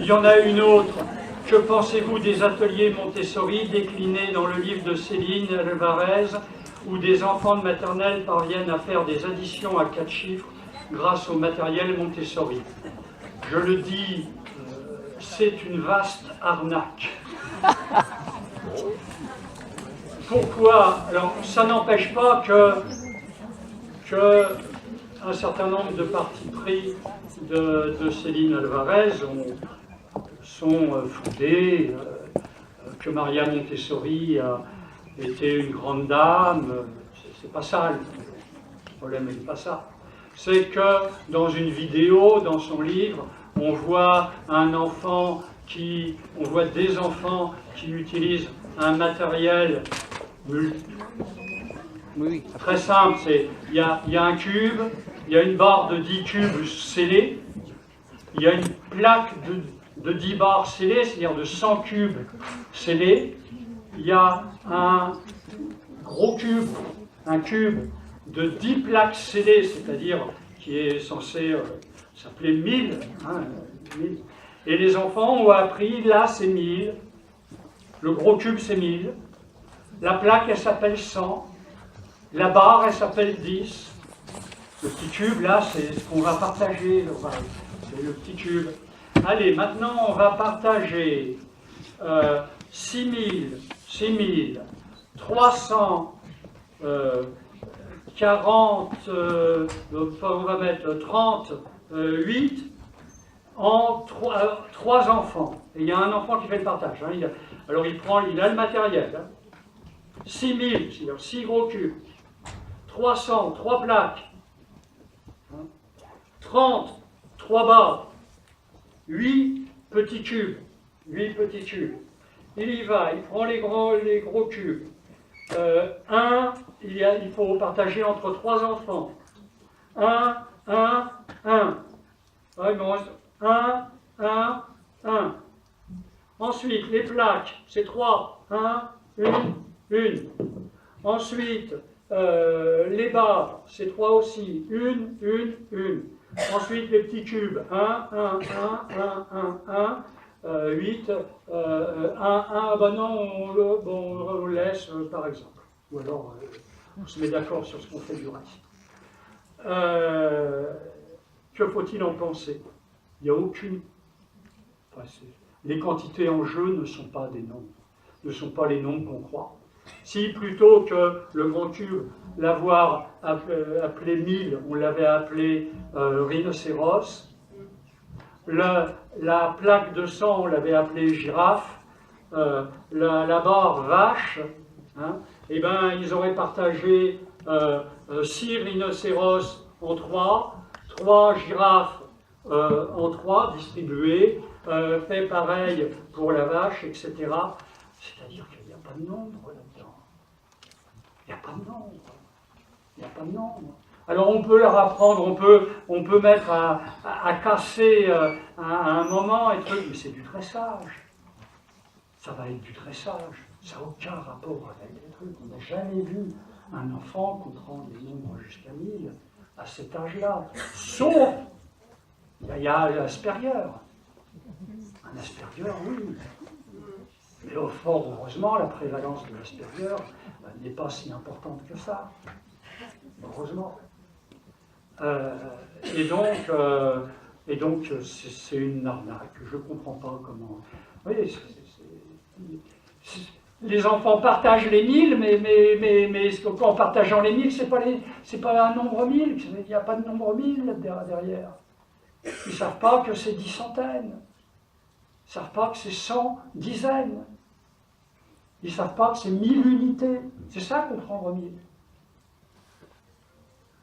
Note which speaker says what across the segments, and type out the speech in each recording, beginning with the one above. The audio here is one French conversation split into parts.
Speaker 1: Il y en a une autre. Que pensez-vous des ateliers Montessori déclinés dans le livre de Céline Alvarez, où des enfants de maternelle parviennent à faire des additions à 4 chiffres grâce au matériel Montessori? Je le dis, c'est une vaste arnaque. Pourquoi? Alors, ça n'empêche pas que un certain nombre de partis pris de Céline Alvarez sont fondés, que Maria Montessori était une grande dame. C'est pas ça, le problème n'est pas ça. C'est que dans une vidéo, dans son livre, on voit des enfants qui utilisent un matériel très simple. Il y a un cube, il y a une barre de 10 cubes scellés, il y a une plaque de 10 barres scellées, c'est-à-dire de 100 cubes scellés, il y a un gros cube, un cube de 10 plaques scellées, c'est-à-dire qui est censé s'appeler 1000, 1000. Et les enfants ont appris, là c'est 1000, le gros cube c'est 1000, la plaque elle s'appelle 100, la barre elle s'appelle 10, le petit cube là c'est ce qu'on va partager, c'est le petit cube. Allez, maintenant on va partager 6000, 340, on va mettre 38 en 3 enfants. Et il y a un enfant qui fait le partage. Alors il a le matériel. 6000, c'est-à-dire 6 gros cubes. 300, 3 plaques. 30, 3 barres. 8 petits cubes. 8 petits cubes. Il y va, il prend les gros cubes. Il faut partager entre 3 enfants. 1. Ouais, il me reste 1. Ensuite, les plaques, c'est 3. 1, 1. Ensuite, les barres, c'est 3 aussi. 1. Ensuite, les petits cubes. 1. 8, 1, ben non, on le laisse par exemple. Ou alors, on se met d'accord sur ce qu'on fait du reste. Que faut-il en penser? Il n'y a aucune... Enfin, les quantités en jeu ne sont pas des nombres, ne sont pas les nombres qu'on croit. Si plutôt que le grand cube, l'avoir appelé 1000, on l'avait appelé rhinocéros, la plaque de sang, on l'avait appelée girafe, la barre vache, et ben ils auraient partagé 6 rhinocéros en 3 girafes en 3 distribuées, fait pareil pour la vache, etc. C'est-à-dire qu'il n'y a pas de nombre là-dedans. Il n'y a pas de nombre. Alors on peut leur apprendre, on peut mettre à casser à un moment et truc, mais c'est du dressage. Ça va être du dressage. Ça n'a aucun rapport avec les trucs. On n'a jamais vu un enfant comprendre les nombres jusqu'à 1000 à cet âge-là. Sauf, il y a l'Asperger. Un Asperger, oui. Mais fort heureusement, la prévalence de l'Asperger n'est pas si importante que ça. Heureusement. Et donc c'est une arnaque. Je ne comprends pas comment... Oui, les enfants partagent les 1000, mais en partageant les 1000, c'est pas un nombre 1000, il n'y a pas de nombre 1000 derrière. Ils ne savent pas que c'est 10 centaines. Ils ne savent pas que c'est 100 dizaines. Ils ne savent pas que c'est 1000 unités. C'est ça comprendre 1000.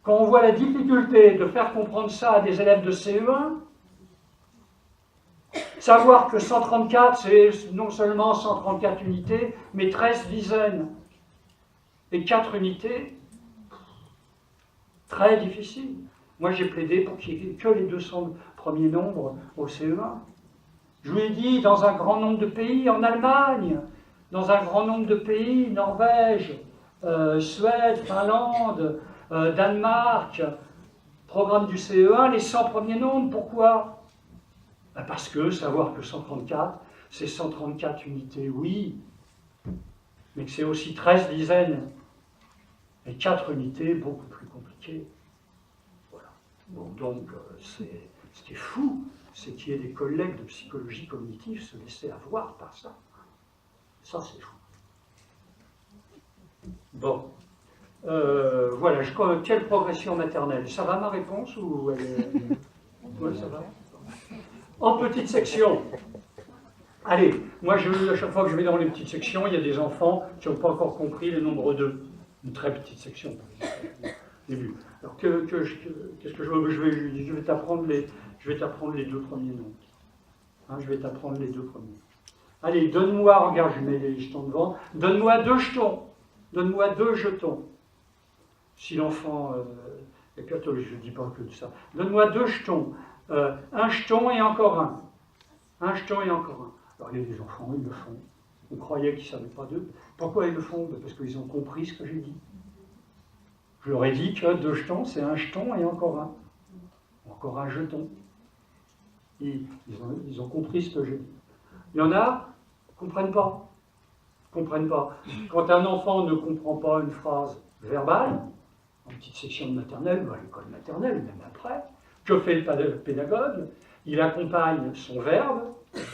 Speaker 1: Quand on voit la difficulté de faire comprendre ça à des élèves de CE1, savoir que 134, c'est non seulement 134 unités, mais 13 dizaines et 4 unités, très difficile. Moi, j'ai plaidé pour qu'il n'y ait que les 200 premiers nombres au CE1. Je vous ai dit, dans un grand nombre de pays, en Allemagne, dans un grand nombre de pays, Norvège, Suède, Finlande, Danemark, programme du CE1, les 100 premiers nombres, pourquoi? Ben parce que savoir que 134, c'est 134 unités, oui, mais que c'est aussi 13 dizaines, et 4 unités, beaucoup plus compliquées. Voilà. Bon, donc, ce qui est fou, c'est qu'il y ait des collègues de psychologie cognitive se laisser avoir par ça. Ça, c'est fou. Bon. Voilà, quelle progression maternelle? Ça va ma réponse ou elle est... Ouais, ça va. En petite section. Allez, moi, à chaque fois que je vais dans les petites sections, il y a des enfants qui n'ont pas encore compris le nombre 2. Une très petite section, début. Alors, qu'est-ce que je vais t'apprendre les 2 premiers noms. Hein, je vais t'apprendre les 2 premiers. Allez, donne-moi, regarde, je mets les jetons devant. Donne-moi 2 jetons. Donne-moi 2 jetons. Si l'enfant est catholique, je ne dis pas que de ça. Donne-moi 2 jetons. Un jeton et encore un. Un jeton et encore un. Alors, il y a des enfants, ils le font. On croyait qu'ils ne savaient pas d'eux. Pourquoi ils le font? Parce qu'ils ont compris ce que j'ai dit. Je leur ai dit que 2 jetons, c'est un jeton et encore un. Encore un jeton. Ils ont compris ce que j'ai dit. Il y en a qui ne comprennent pas. Comprennent pas. Quand un enfant ne comprend pas une phrase verbale, en petite section de maternelle, ou à l'école maternelle, même après, que fait le pédagogue? Il accompagne son verbe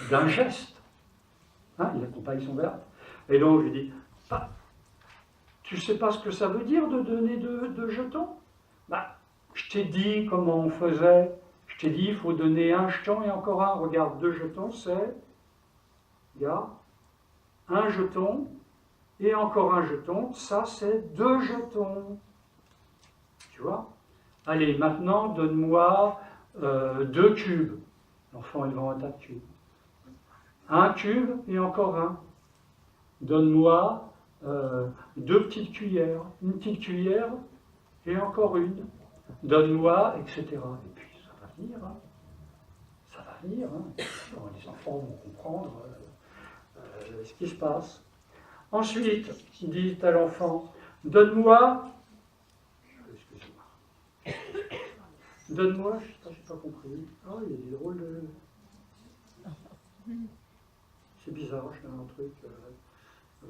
Speaker 1: d'un geste. Hein, il accompagne son verbe. Et donc, je lui dis, tu ne sais pas ce que ça veut dire de donner 2 jetons? Je t'ai dit comment on faisait. Je t'ai dit, il faut donner un jeton et encore un. Regarde, 2 jetons, c'est... Regarde. Un jeton et encore un jeton. Ça, c'est 2 jetons. Tu vois? Allez, maintenant, donne-moi 2 cubes. L'enfant est devant un tas de cubes. Un cube et encore un. Donne-moi 2 petites cuillères. Une petite cuillère et encore une. Donne-moi, etc. Et puis, ça va venir. Hein. Ça va venir. Hein. Les enfants vont comprendre ce qui se passe. Ensuite, dit à l'enfant, donne-moi... Donne-moi, je n'ai pas compris. Ah, il y a des drôles de... C'est bizarre, je fais un truc...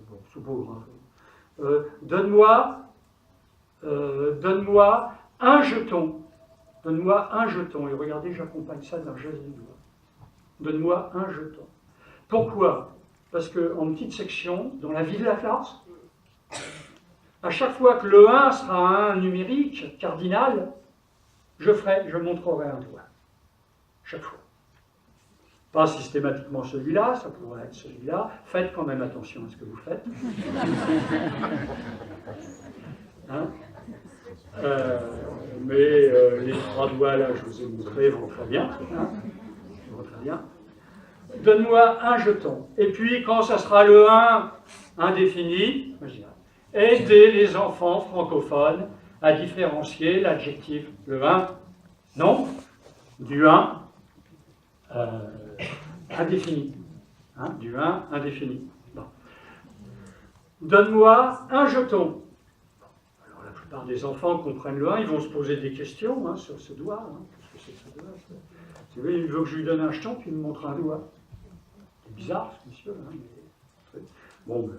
Speaker 1: bon, c'est beau, grave. Donne-moi un jeton. Donne-moi un jeton. Et regardez, j'accompagne ça d'un geste du doigt. Donne-moi un jeton. Pourquoi? Parce qu'en petite section, dans la vie de la classe, à chaque fois que le 1 sera un numérique cardinal, je montrerai un doigt. Chaque fois. Pas systématiquement celui-là, ça pourrait être celui-là. Faites quand même attention à ce que vous faites. Hein, mais les 3 doigts là, je vous ai montré, vont très bien. Hein, vont très bien. Donne-moi un jeton. Et puis, quand ça sera le 1 indéfini, aidez les enfants francophones à différencier l'adjectif, le 1, non, du 1 indéfini. Hein, du 1 indéfini. Bon. Donne-moi un jeton. Alors, la plupart des enfants comprennent le 1, ils vont se poser des questions hein, sur ce doigt. Hein. Qu'est-ce que c'est que ce doigt? Tu veux, il veut que je lui donne un jeton, puis il me montre un doigt. C'est bizarre, ce monsieur. Hein, mais... Bon,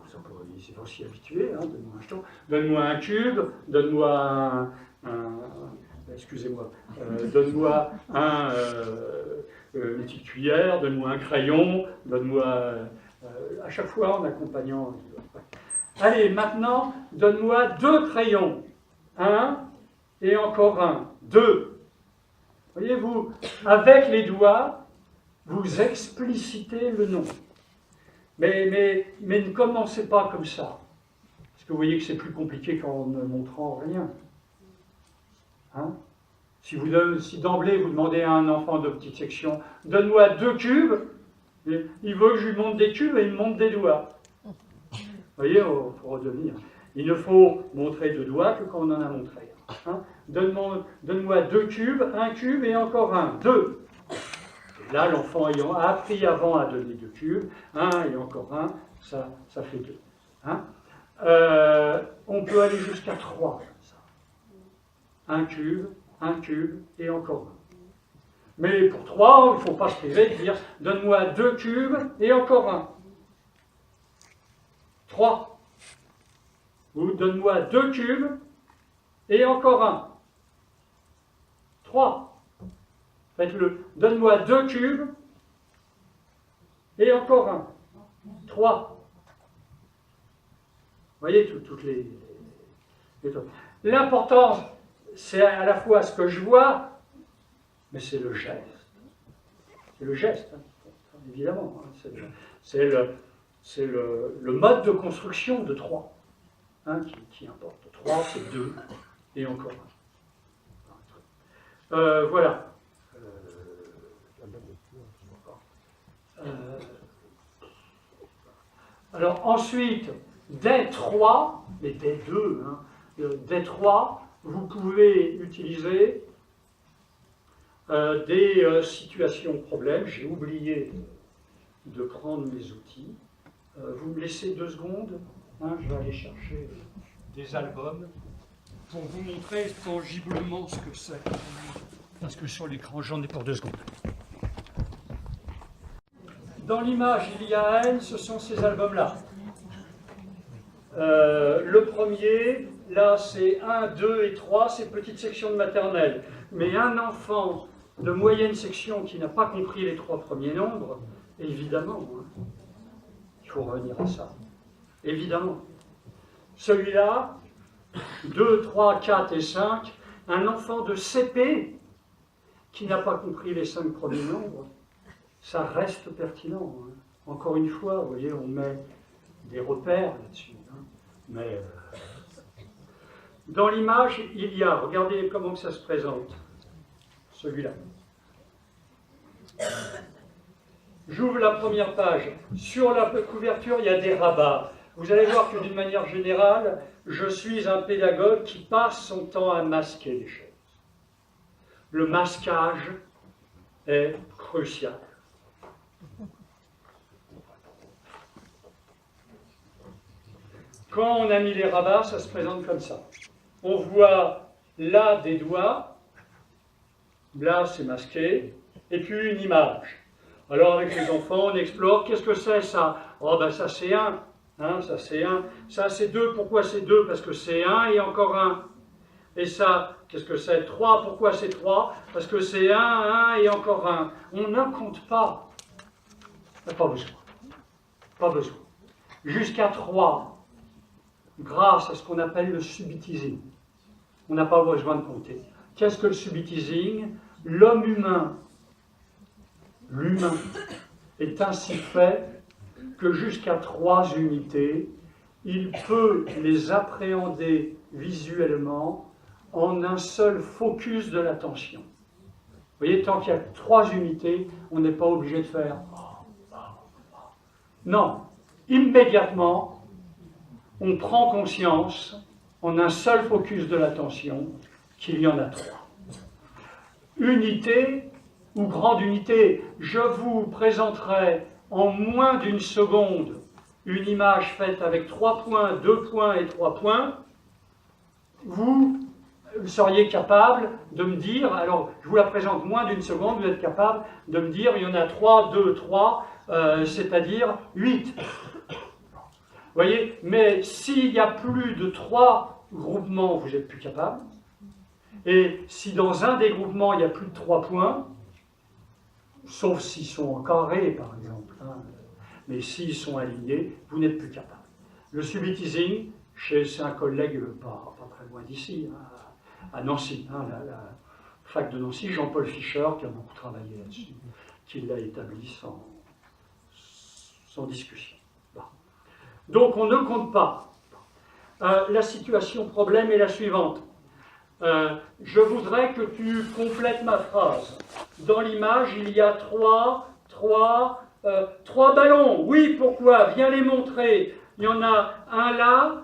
Speaker 1: ça il faut s'y habituer. Hein, donne-moi un jeton. Donne-moi un cube, donne-moi excusez-moi, donne-moi une petite cuillère, donne-moi un crayon, donne-moi... à chaque fois en accompagnant... Allez, maintenant, donne-moi 2 crayons. 1 et encore un. 2. Voyez-vous, avec les doigts, vous explicitez le nom. Mais ne commencez pas comme ça. Parce que vous voyez que c'est plus compliqué qu'en ne montrant rien. Hein? Si d'emblée vous demandez à un enfant de petite section, donne-moi 2 cubes, il veut que je lui montre des cubes et il me montre des doigts. Vous voyez, il faut redevenir. Il ne faut montrer de doigts que quand on en a montré. Hein? Donne-moi 2 cubes, un cube et encore un. 2. Et là, l'enfant ayant appris avant à donner 2 cubes, 1 et encore un, ça fait 2. Hein? On peut aller jusqu'à 3. Un cube et encore un. Mais pour 3, il ne faut pas se priver de dire « donne-moi 2 cubes et encore un ». 3. Ou « donne-moi 2 cubes et encore un ». 3. Faites-le. « Donne-moi 2 cubes et encore un ». 3. Vous voyez toutes les trucs. L'important, c'est à la fois ce que je vois, mais c'est le geste. C'est le geste, hein, évidemment. Hein, c'est le mode de construction de 3 hein, qui importe. 3, c'est 2, et encore un. Voilà. Alors ensuite, dès 3, mais dès 2, hein, dès 3, vous pouvez utiliser des situations problèmes. J'ai oublié de prendre mes outils. Vous me laissez 2 secondes, hein, je vais aller chercher des albums pour vous montrer tangiblement ce que c'est. Parce que sur l'écran, j'en ai pour 2 secondes. Dans l'image, il y a N, ce sont ces albums-là. Le premier, là, c'est 1, 2 et 3, c'est petite section de maternelle. Mais un enfant de moyenne section qui n'a pas compris les 3 premiers nombres, évidemment, hein, il faut revenir à ça. Évidemment. Celui-là, 2, 3, 4 et 5, un enfant de CP qui n'a pas compris les 5 premiers nombres, ça reste pertinent. Hein. Encore une fois, vous voyez, on met des repères là-dessus. Hein. Mais dans l'image, il y a, regardez comment ça se présente, celui-là. J'ouvre la première page. Sur la couverture, il y a des rabats. Vous allez voir que d'une manière générale, je suis un pédagogue qui passe son temps à masquer les choses. Le masquage est crucial. Quand on a mis les rabats, ça se présente comme ça. On voit là des doigts, là c'est masqué, et puis une image. Alors avec les enfants, on explore, qu'est-ce que c'est ça? Oh ben ça c'est 1, hein, ça c'est 1, ça c'est 2, pourquoi c'est 2? Parce que c'est 1 et encore 1. Et ça, qu'est-ce que c'est? 3, pourquoi c'est 3? Parce que c'est 1, 1 et encore 1. On ne compte pas. Pas besoin. Pas besoin. Jusqu'à 3. Grâce à ce qu'on appelle le subitizing. On n'a pas besoin de compter. Qu'est-ce que le subitizing? L'homme humain, l'humain, est ainsi fait que jusqu'à 3 unités, il peut les appréhender visuellement en un seul focus de l'attention. Vous voyez, tant qu'il y a 3 unités, on n'est pas obligé de faire... Non, immédiatement, on prend conscience, en un seul focus de l'attention, qu'il y en a 3. Unité ou grande unité, je vous présenterai en moins d'une seconde une image faite avec 3 points, 2 points et 3 points. Vous seriez capable de me dire, alors je vous la présente moins d'une seconde, vous êtes capable de me dire, il y en a 3, 2, 3, c'est-à-dire 8. Vous voyez, mais s'il y a plus de 3 groupements, vous n'êtes plus capable. Et si dans un des groupements, il y a plus de 3 points, sauf s'ils sont en carré, par exemple, hein, mais s'ils sont alignés, vous n'êtes plus capable. Le subitizing, c'est un collègue pas très loin d'ici, hein, à Nancy, hein, la fac de Nancy, Jean-Paul Fischer, qui a beaucoup travaillé là-dessus, qui l'a établi sans discussion. Bon. Donc on ne compte pas. La situation problème est la suivante. Je voudrais que tu complètes ma phrase. Dans l'image, il y a 3 ballons. Oui, pourquoi? Viens les montrer. Il y en a un là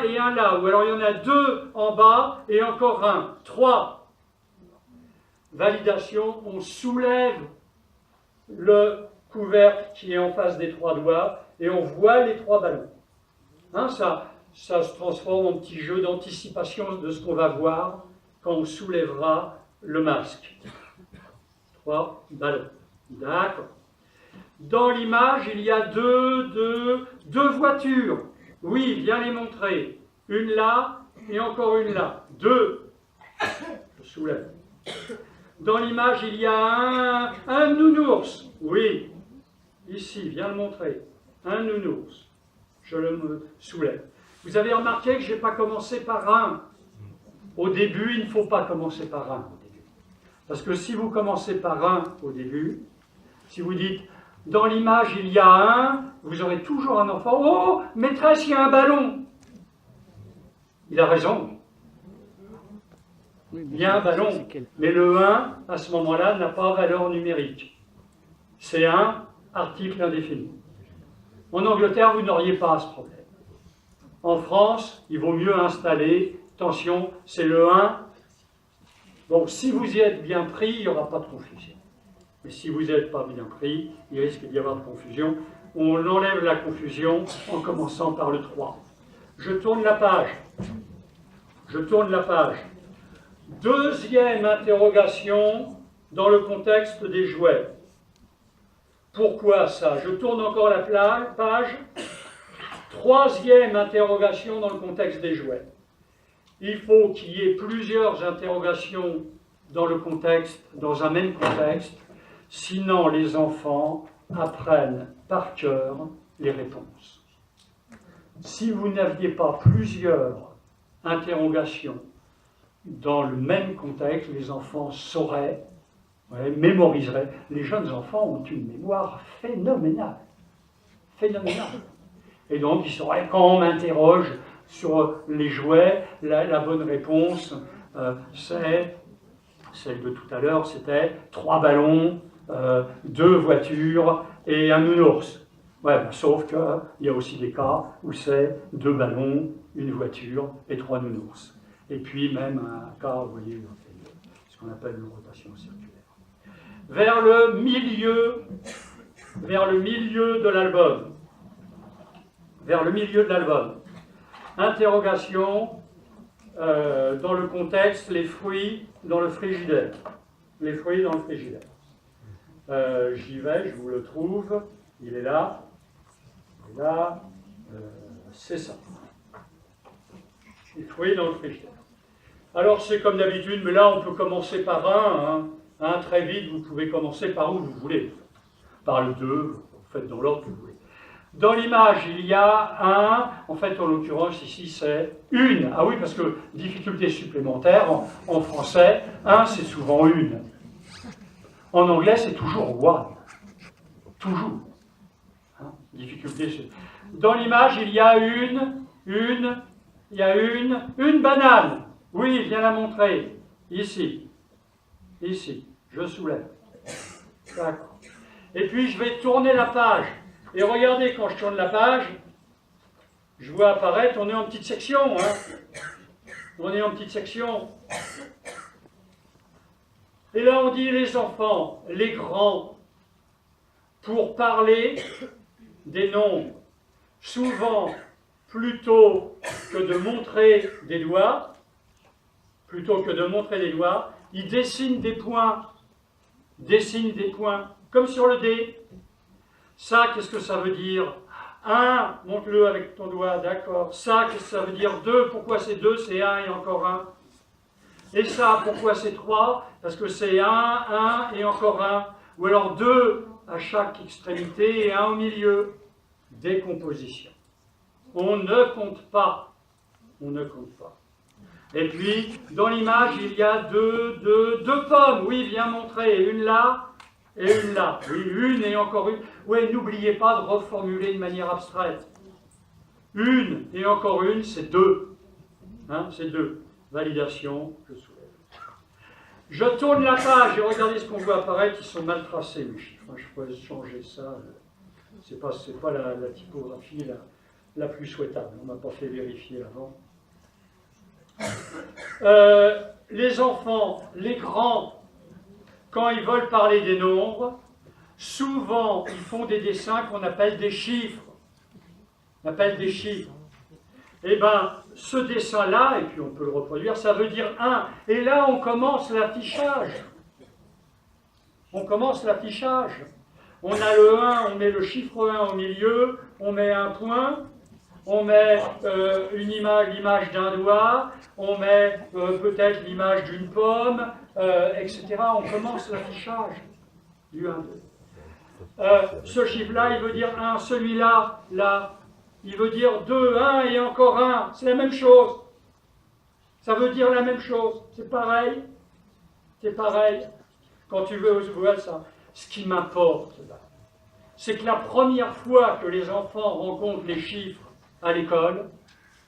Speaker 1: et un là. Ou alors il y en a 2 en bas et encore un. 3. Validation, on soulève le couvercle qui est en face des 3 doigts et on voit les 3 ballons. Hein, ça se transforme en petit jeu d'anticipation de ce qu'on va voir quand on soulèvera le masque. 3 ballons. D'accord. Dans l'image, il y a deux voitures. Oui, viens les montrer. Une là et encore une là. 2. Je soulève. Dans l'image, il y a un nounours. Oui, ici, viens le montrer. Un nounours. Je le soulève. Vous avez remarqué que je n'ai pas commencé par un. Au début, il ne faut pas commencer par un. Parce que si vous commencez par un au début, si vous dites, dans l'image, il y a un, vous aurez toujours un enfant. Oh, maîtresse, il y a un ballon. Il a raison. Il y a un ballon. Mais le 1, à ce moment-là, n'a pas valeur numérique. C'est un article indéfini. En Angleterre, vous n'auriez pas ce problème. En France, il vaut mieux installer, attention, c'est le 1. Donc, si vous y êtes bien pris, il n'y aura pas de confusion. Mais si vous n'êtes pas bien pris, il risque d'y avoir de confusion. On enlève la confusion en commençant par le 3. Je tourne la page. Je tourne la page. Deuxième interrogation dans le contexte des jouets. Pourquoi ça? Je tourne encore la page. Troisième interrogation dans le contexte des jouets. Il faut qu'il y ait plusieurs interrogations dans le contexte, dans un même contexte, sinon les enfants apprennent par cœur les réponses. Si vous n'aviez pas plusieurs interrogations dans le même contexte, les enfants sauraient, mémoriseraient. Les jeunes enfants ont une mémoire phénoménale. Phénoménale. Et donc, ils sauraient, quand on m'interroge sur les jouets, la bonne réponse, c'est celle de tout à l'heure, c'était 3 ballons, 2 voitures et un nounours. Ouais, sauf qu'il y a aussi des cas où c'est 2 ballons, 1 voiture et 3 nounours. Et puis même un cas, vous voyez, ce qu'on appelle une rotation circulaire. Vers le milieu de l'album. Vers le milieu de l'album. Interrogation dans le contexte, les fruits dans le frigidaire. Les fruits dans le frigidaire. J'y vais, je vous le trouve. Il est là. Et là, c'est ça. Les fruits dans le frigidaire. Alors c'est comme d'habitude, mais là on peut commencer par un, très vite, vous pouvez commencer par où vous voulez. Par le 2, vous faites dans l'ordre que vous voulez. Dans l'image, il y a un, en fait en l'occurrence ici c'est une. Ah oui, parce que difficulté supplémentaire, en français, un c'est souvent une. En anglais c'est toujours one. Toujours. Difficulté. Dans l'image, il y a une banane. Oui, viens la montrer. Ici. Ici. Je soulève. D'accord. Et puis, je vais tourner la page. Et regardez, quand je tourne la page, je vois apparaître, on est en petite section. On est en petite section. Et là, on dit les enfants, les grands, pour parler des nombres, souvent, plutôt que de montrer des doigts, ils dessinent des points, comme sur le dé. Ça, qu'est-ce que ça veut dire? 1, montre-le avec ton doigt, d'accord. Ça, qu'est-ce que ça veut dire? 2, pourquoi c'est 2? C'est 1 et encore 1. Et ça, pourquoi c'est 3? Parce que c'est 1 et encore 1. Ou alors 2 à chaque extrémité et 1 au milieu. Décomposition. On ne compte pas. On ne compte pas. Et puis, dans l'image, il y a deux pommes. Oui, viens montrer. Une là et une là. Oui, une et encore une. Oui, n'oubliez pas de reformuler de manière abstraite. Une et encore une, c'est 2. C'est 2. Validation, je soulève. Je tourne la page et regardez ce qu'on voit apparaître. Ils sont mal tracés, mes chiffres. Je pourrais changer ça. C'est pas la typographie la plus souhaitable. On ne m'a pas fait vérifier avant. Les enfants, les grands, quand ils veulent parler des nombres, souvent ils font des dessins qu'on appelle des chiffres. Eh bien, ce dessin-là, et puis on peut le reproduire, ça veut dire 1. Et là, on commence l'affichage. on commence l'affichage. On a le 1, on met le chiffre 1 au milieu, on met un point, on met l'image d'un doigt, on met peut-être l'image d'une pomme, etc. On commence l'affichage du 1, 2. Ce chiffre-là, il veut dire 1, celui-là, là, il veut dire 2, 1 et encore 1. C'est la même chose. Ça veut dire la même chose. C'est pareil. C'est pareil. Quand tu veux voir ça. Ce qui m'importe, là, c'est que la première fois que les enfants rencontrent les chiffres à l'école,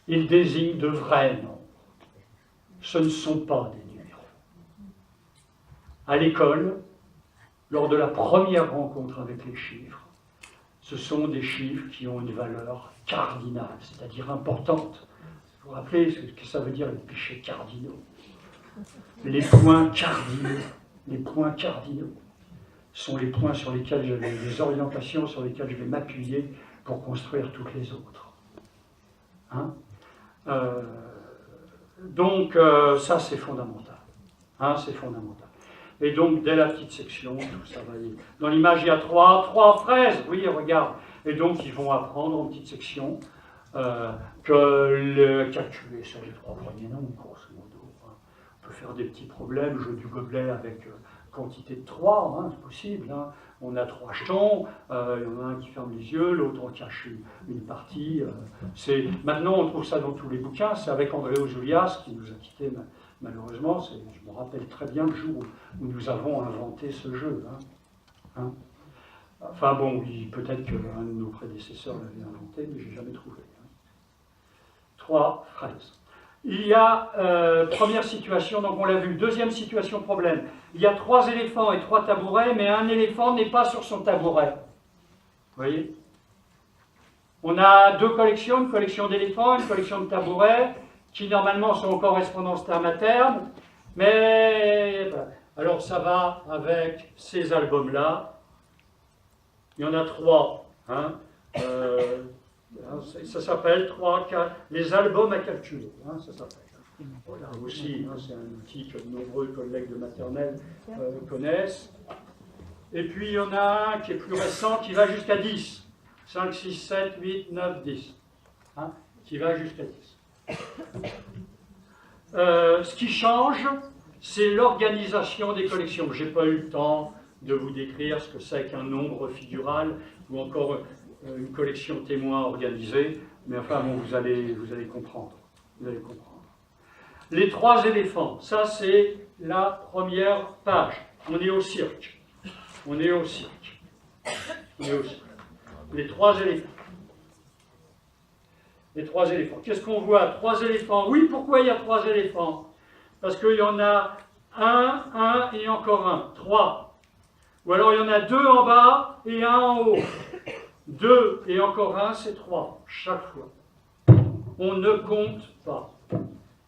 Speaker 1: ils désignent de vrais noms. Ce ne sont pas des numéros. À l'école, lors de la première rencontre avec les chiffres, ce sont des chiffres qui ont une valeur cardinale, c'est-à-dire importante. Vous vous rappelez ce que ça veut dire les péchés cardinaux? Les points cardinaux. Les points cardinaux sont les points sur lesquels les orientations sur lesquelles je vais m'appuyer pour construire toutes les autres. Hein? Donc, ça, c'est fondamental. Hein, c'est fondamental. Et donc, dès la petite section, tout ça va aller. Dans l'image, il y a trois fraises. Oui, regarde. Et donc, ils vont apprendre en petite section que calculer sur les 3 premiers nombres, grosso modo. Hein. On peut faire des petits problèmes, jeu du gobelet avec quantité de 3, hein, c'est possible. Hein. On a 3 jetons, il y en a un qui ferme les yeux, l'autre en cache une partie. Maintenant, on trouve ça dans tous les bouquins. C'est avec André Ozulias, qui nous a quittés malheureusement. Je me rappelle très bien le jour où nous avons inventé ce jeu. Hein. Hein. Enfin bon, oui, peut-être qu'un de nos prédécesseurs l'avait inventé, mais je n'ai jamais trouvé. Hein. 3 fraises. Il y a, première situation, donc on l'a vu. Deuxième situation, problème. Il y a 3 éléphants et 3 tabourets, mais un éléphant n'est pas sur son tabouret. Vous voyez? On a 2 collections, une collection d'éléphants, une collection de tabourets, qui normalement sont en correspondance terme à terme, mais alors ça va avec ces albums-là. Il y en a 3. Hein. Ça s'appelle 3, 4, les albums à calculer. Hein, ça s'appelle. Voilà, aussi, hein, c'est un outil que de nombreux collègues de maternelle connaissent. Et puis il y en a un qui est plus récent, qui va jusqu'à 10. 5, 6, 7, 8, 9, 10. Hein, qui va jusqu'à 10. Ce qui change, c'est l'organisation des collections. Je n'ai pas eu le temps de vous décrire ce que c'est qu'un nombre figural ou encore une collection témoin organisée, mais enfin bon, vous allez comprendre. Vous allez comprendre. Les 3 éléphants, ça c'est la première page. On est au cirque. On est au cirque. On est au cirque. Les 3 éléphants. Les 3 éléphants. Qu'est-ce qu'on voit? 3 éléphants. Oui, pourquoi il y a 3 éléphants? Parce qu'il y en a un et encore un. 3. Ou alors il y en a 2 en bas et un en haut. 2 et encore un, c'est 3, chaque fois. On ne compte pas.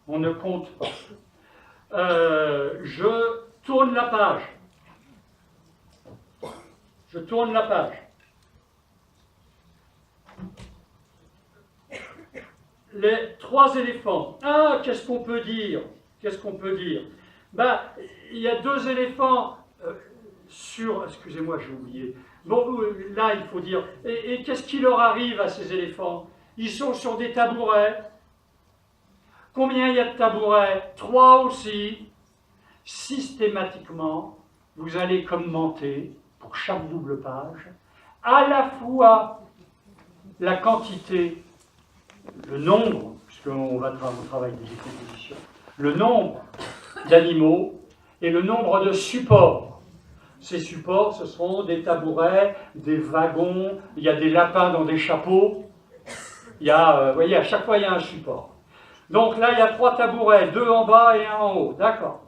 Speaker 1: On ne compte pas. Je tourne la page. Je tourne la page. Les 3 éléphants. Ah, qu'est-ce qu'on peut dire? Qu'est-ce qu'on peut dire? Ben, il y a 2 éléphants sur... Excusez-moi, j'ai oublié. Bon, là, il faut dire... Et qu'est-ce qui leur arrive à ces éléphants? Ils sont sur des tabourets. Combien il y a de tabourets? 3 aussi. Systématiquement, vous allez commenter, pour chaque double page, à la fois la quantité, le nombre, puisqu'on va travailler des décompositions, le nombre d'animaux et le nombre de supports. Ces supports, ce sont des tabourets, des wagons, il y a des lapins dans des chapeaux. Il y a, vous voyez, à chaque fois, il y a un support. Donc là, il y a 3 tabourets, 2 en bas et 1 en haut. D'accord.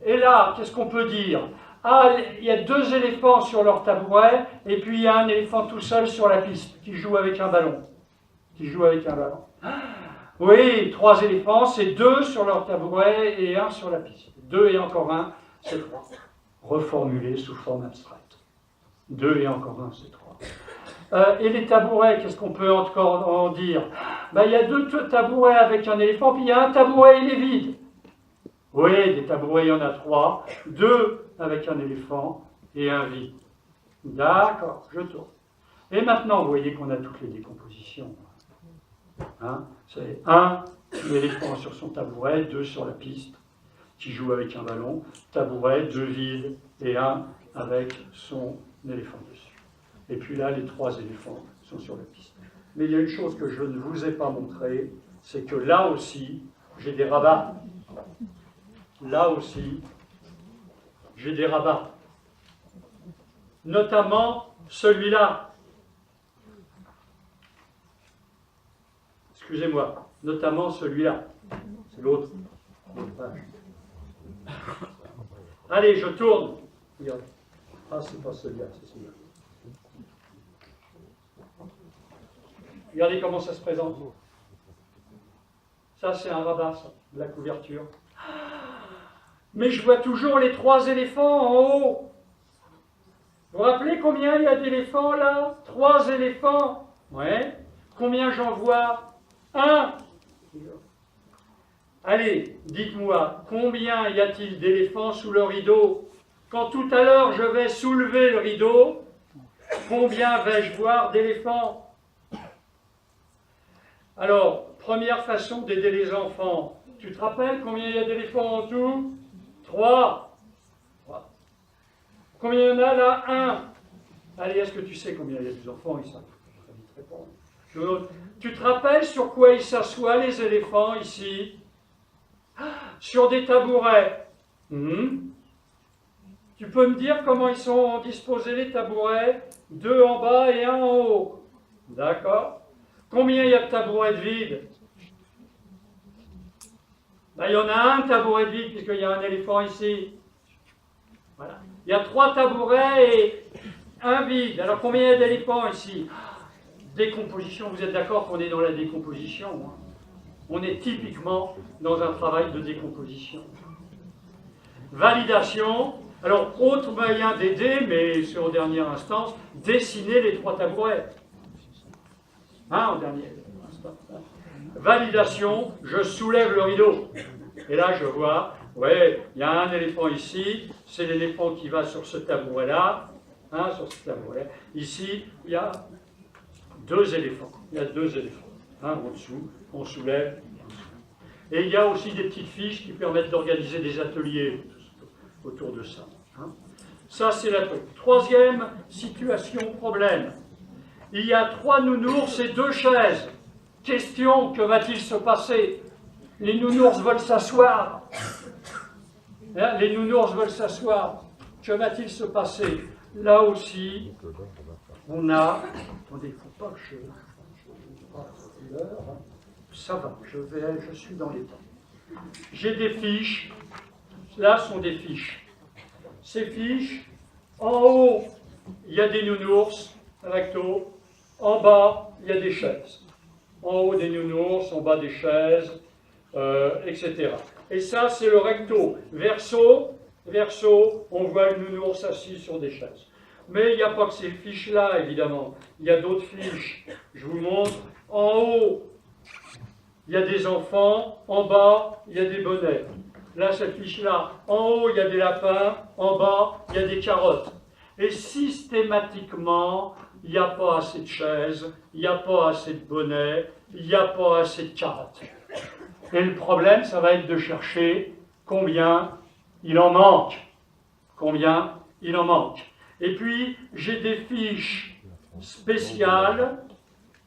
Speaker 1: Et là, qu'est-ce qu'on peut dire? Ah, il y a 2 éléphants sur leur tabouret, et puis il y a un éléphant tout seul sur la piste, qui joue avec un ballon. Qui joue avec un ballon. Oui, 3 éléphants, c'est 2 sur leur tabouret et 1 sur la piste. 2 et encore 1, c'est 3. Reformulé sous forme abstraite. 2 et encore 1, c'est 3. Et les tabourets, qu'est-ce qu'on peut encore en dire? Ben, il y a 2 tabourets avec un éléphant, puis il y a un tabouret, il est vide. Oui, des tabourets, il y en a 3. 2 avec un éléphant et un vide. D'accord, je tourne. Et maintenant, vous voyez qu'on a toutes les décompositions. Hein, c'est 1 éléphant sur son tabouret, 2 sur la piste, qui joue avec un ballon, tabouret, 2 vides, et 1 avec son éléphant dessus. Et puis là, les 3 éléphants sont sur la piste. Mais il y a une chose que je ne vous ai pas montrée, c'est que là aussi, j'ai des rabats. Là aussi, j'ai des rabats. Notamment celui-là. Excusez-moi, notamment celui-là. C'est l'autre. Allez, je tourne. Regarde. Ah, c'est pas celui-là, c'est celui-là. Regardez comment ça se présente. Ça, c'est un rabat, ça, de la couverture. Mais je vois toujours les 3 éléphants en haut. Vous vous rappelez combien il y a d'éléphants là? 3 éléphants. Ouais. Combien j'en vois? 1. Allez, dites-moi, combien y a-t-il d'éléphants sous le rideau? Quand tout à l'heure je vais soulever le rideau, combien vais-je voir d'éléphants? Alors, première façon d'aider les enfants. Tu te rappelles combien il y a d'éléphants en tout? 3. Combien il y en a là? 1. Allez, est-ce que tu sais combien il y a des enfants? Ils savent très vite répondre. Tu te rappelles sur quoi ils s'assoient, les éléphants, ici? Sur des tabourets. Tu peux me dire comment ils sont disposés, les tabourets? 2 en bas et 1 en haut. D'accord? Combien il y a de tabourets de vide? Ben, il y en a un tabouret de vide, puisqu'il y a un éléphant ici. Voilà. Il y a 3 tabourets et 1 vide. Alors combien il y a d'éléphants ici? Décomposition, vous êtes d'accord qu'on est dans la décomposition, hein? On est typiquement dans un travail de décomposition. Validation. Alors, autre moyen d'aider, mais c'est en dernière instance, dessiner les 3 tabourets. Hein, en dernière instance. Validation, je soulève le rideau. Et là, je vois, ouais, il y a un éléphant ici, c'est l'éléphant qui va sur ce tabouret-là, hein, sur ce tabouret. Ici, il y a 2 éléphants. Il y a 2 éléphants. Un en dessous, on soulève. Et il y a aussi des petites fiches qui permettent d'organiser des ateliers autour de ça. Hein. Ça, c'est la troisième situation, problème. Il y a 3 nounours et 2 chaises. Question, que va-t-il se passer? Les nounours veulent s'asseoir. Hein, les nounours veulent s'asseoir. Que va-t-il se passer? Là aussi, on a... Attendez, il ne faut pas que je... Ça va, je suis dans les temps. J'ai des fiches. Là sont des fiches. Ces fiches, en haut, il y a des nounours, recto. En bas, il y a des chaises. En haut des nounours, en bas des chaises, etc. Et ça, c'est le recto. Verso, on voit le nounours assis sur des chaises. Mais il n'y a pas que ces fiches-là, évidemment. Il y a d'autres fiches. Je vous montre. En haut, il y a des enfants. En bas, il y a des bonnets. Là, cette fiche-là. En haut, il y a des lapins. En bas, il y a des carottes. Et systématiquement, il n'y a pas assez de chaises, il n'y a pas assez de bonnets, il n'y a pas assez de carottes. Et le problème, ça va être de chercher combien il en manque. Combien il en manque. Et puis, j'ai des fiches spéciales.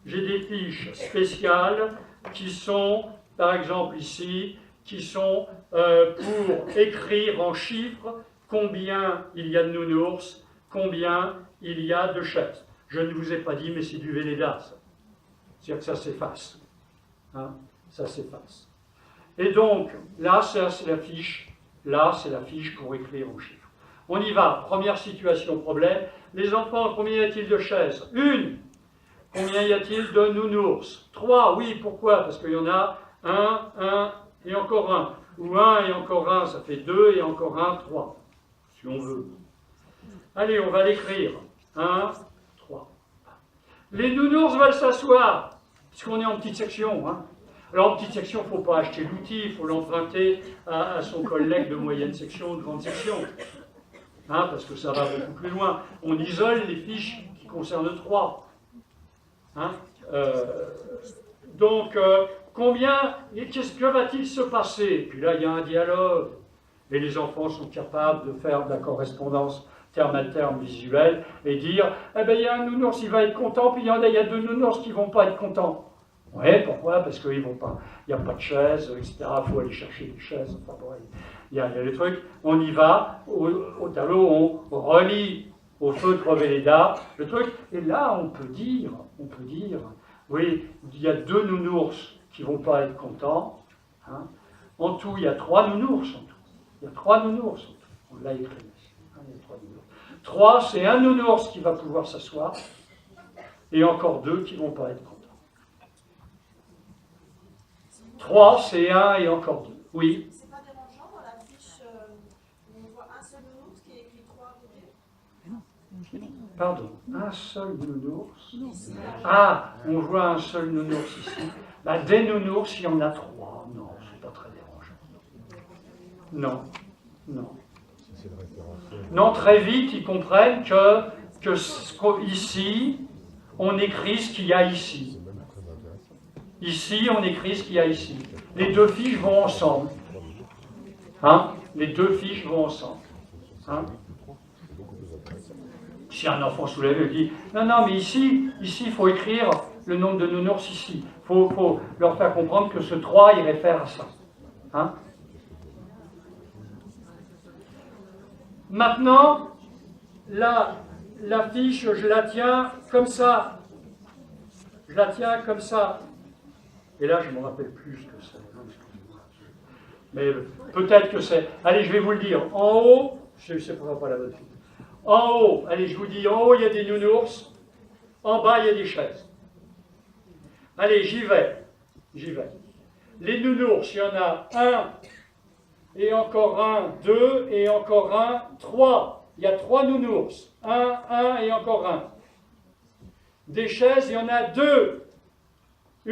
Speaker 1: J'ai des fiches spéciales qui sont, par exemple ici, qui sont pour écrire en chiffres combien il y a de nounours, combien il y a de chaises. Je ne vous ai pas dit, mais c'est du Velleda, ça. C'est-à-dire que ça s'efface. Hein, ça s'efface. Et donc, là, ça, c'est la fiche. Là, c'est la fiche pour écrire en chiffres. On y va. Première situation, problème. Les enfants, combien y a-t-il de chaises? 1. Combien y a-t-il de nounours? 3. Oui, pourquoi? Parce qu'il y en a 1 et encore 1. Ou 1 et encore 1, ça fait 2 et encore 1, 3. Si on veut. Allez, on va l'écrire. 1, 3. Les nounours veulent s'asseoir, puisqu'on est en petite section. Hein. Alors, en petite section, il ne faut pas acheter l'outil, il faut l'emprunter à son collègue de moyenne section ou de grande section. hein, parce que ça va beaucoup plus loin. On isole les fiches qui concernent 3. Hein, donc, que va-t-il se passer? Puis là, il y a un dialogue. Et les enfants sont capables de faire de la correspondance terme à terme visuelle et dire, eh bien, il y a un nounours, il va être content, puis il y a 2 nounours qui ne vont pas être contents. Oui, pourquoi? Parce qu'il n'y a pas de chaise, etc. Il faut aller chercher des chaises. Enfin, bon, il y a les trucs. On y va, au tableau, on relie au feu de Creveléda le truc. Et là, on peut dire, oui, il y a 2 nounours qui ne vont pas être contents. Hein. En tout, il y a 3 nounours. Il y a 3 nounours. On l'a écrit. Hein, il y a 3 nounours. 3, c'est un nounours qui va pouvoir s'asseoir. Et encore 2 qui ne vont pas être contents. 3, c'est 1 et encore 2. Oui.
Speaker 2: C'est pas dérangeant dans la fiche où on voit un seul nounours qui est écrit 3 à côté?
Speaker 1: Pardon, un seul nounours. Ah, on voit un seul nounours ici. Bah, des nounours, il y en a 3. Non, c'est pas très dérangeant. Non, non. Non, très vite, ils comprennent que ici, on écrit ce qu'il y a ici. Ici, on écrit ce qu'il y a ici. Les 2 fiches vont ensemble. Hein? Les 2 fiches vont ensemble. Hein? Si un enfant soulève et dit « Non, mais ici, il faut écrire le nombre de nounours ici. Il faut leur faire comprendre que ce 3, il réfère à ça. Hein? » Maintenant, la fiche, je la tiens comme ça. Je la tiens comme ça. Et là, je ne me rappelle plus ce que c'est. Mais peut-être que c'est... Allez, je vais vous le dire. En haut, je ne sais pas la bonne fille. En haut, allez, je vous dis, en haut, il y a des nounours. En bas, il y a des chaises. Allez, j'y vais. Les nounours, il y en a 1, et encore 1, 2, et encore 1, 3. Il y a 3 nounours. 1 et encore 1. Des chaises, il y en a 2. 1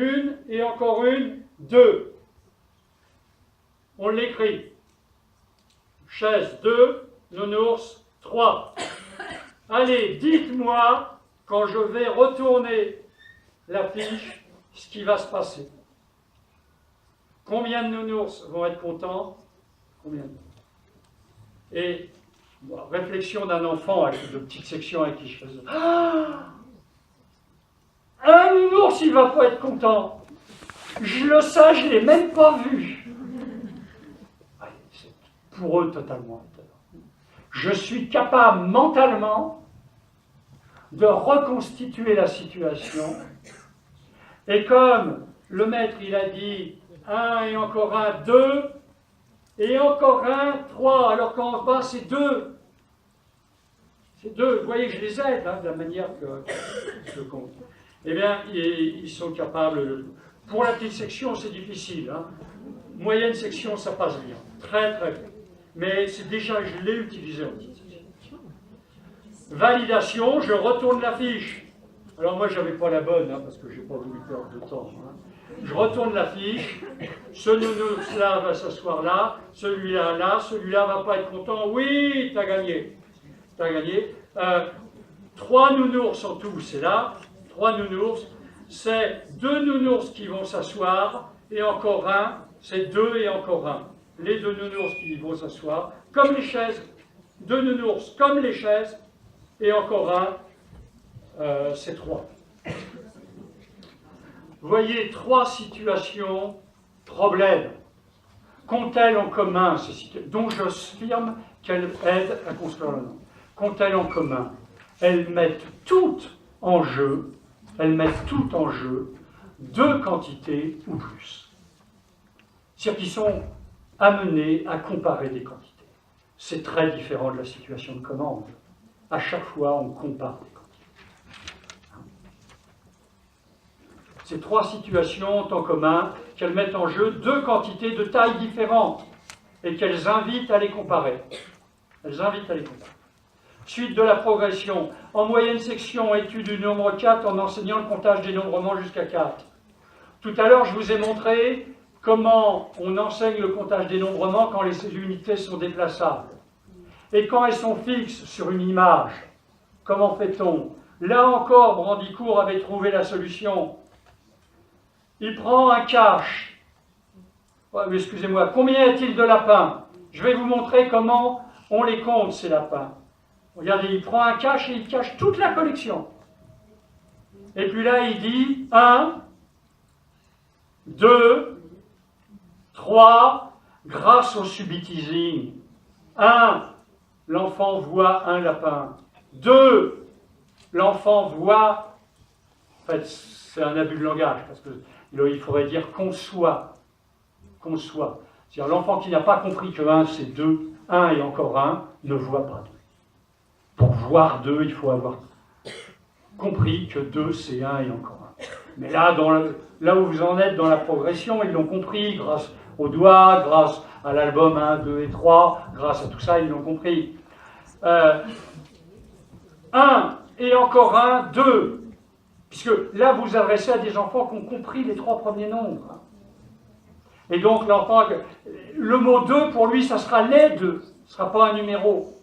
Speaker 1: et encore 1, 2. On l'écrit. Chaise 2, nounours 3. Allez, dites-moi, quand je vais retourner la fiche, ce qui va se passer. Combien de nounours vont être contents? Combien? Et, bon, réflexion d'un enfant avec de petites sections avec qui je faisais. Un nounours, il ne va pas être content. Je le sais, je ne l'ai même pas vu. C'est pour eux totalement étonnant. Je suis capable mentalement de reconstituer la situation. Et comme le maître, il a dit 1 et encore 1, 2, et encore 1, 3, alors qu'en bas, c'est 2. C'est 2. Vous voyez, je les aide hein, de la manière que je compte. Eh bien, ils sont capables. Pour la petite section, c'est difficile. Hein. Moyenne section, ça passe bien. Très, très bien. Mais c'est déjà, je l'ai utilisé en petite section. Validation, je retourne la fiche. Alors moi, je n'avais pas la bonne, hein, parce que je n'ai pas voulu perdre de temps. Hein. Je retourne la fiche. Ce nounours-là va s'asseoir là. Celui-là, là. Celui-là ne va pas être content. Oui, tu as gagné. Tu as gagné. 3 nounours en tout, c'est là. 3 nounours. C'est 2 nounours qui vont s'asseoir. Et encore 1. C'est 2 et encore 1. Les 2 nounours qui vont s'asseoir. Comme les chaises. 2 nounours comme les chaises. Et encore 1. C'est 3. Vous voyez, 3 situations, problèmes. Qu'ont-elles en commun ces situations, dont je affirme qu'elles aident à construire le nom. Qu'ont-elles en commun? Elles mettent toutes en jeu, 2 quantités ou plus. C'est-à-dire qu'ils sont amenés à comparer des quantités. C'est très différent de la situation de commande. À chaque fois, on compare des quantités. Ces 3 situations ont en commun qu'elles mettent en jeu 2 quantités de tailles différentes et qu'elles invitent à les comparer. Suite de la progression. En moyenne section, étude du nombre 4 en enseignant le comptage des nombrements jusqu'à 4. Tout à l'heure, je vous ai montré comment on enseigne le comptage des nombrements quand les unités sont déplaçables. Et quand elles sont fixes sur une image, comment fait-on? Là encore, Brandicourt avait trouvé la solution. Il prend un cache. Ouais, mais excusez-moi, combien y a-t-il de lapins? Je vais vous montrer comment on les compte, ces lapins. Regardez, il prend un cache et il cache toute la collection. Et puis là, il dit 1, 2, 3, grâce au subiteasing. 1, l'enfant voit un lapin. 2, l'enfant voit, en fait, c'est un abus de langage, parce qu'il faudrait dire conçoit. Conçoit. C'est-à-dire l'enfant qui n'a pas compris que 1 c'est 2, 1 et encore 1, ne voit pas 2. Pour voir 2, il faut avoir compris que 2 c'est 1 et encore 1. Mais là, là où vous en êtes dans la progression, ils l'ont compris grâce aux doigts, grâce à l'album 1, 2 et 3, grâce à tout ça, ils l'ont compris. 1 et encore 1, 2. Puisque là, vous vous adressez à des enfants qui ont compris les 3 premiers nombres. Et donc, l'enfant, le mot 2, pour lui, ça sera les 2. Ce ne sera pas un numéro.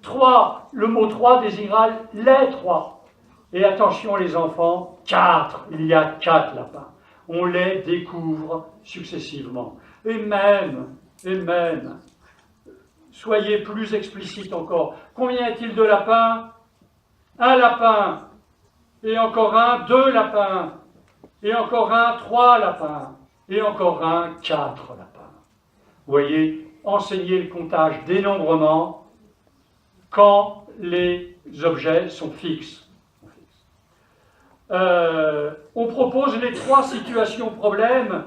Speaker 1: 3, le mot 3 désignera les 3. Et attention, les enfants, 4. Il y a 4 lapins. On les découvre successivement. Et même, soyez plus explicite encore. Combien y a-t-il de lapins? 1 lapin. Et encore 1, 2 lapins. Et encore 1, 3 lapins. Et encore 1, 4 lapins. Vous voyez, enseigner le comptage dénombrement quand les objets sont fixes. On propose les 3 situations problèmes.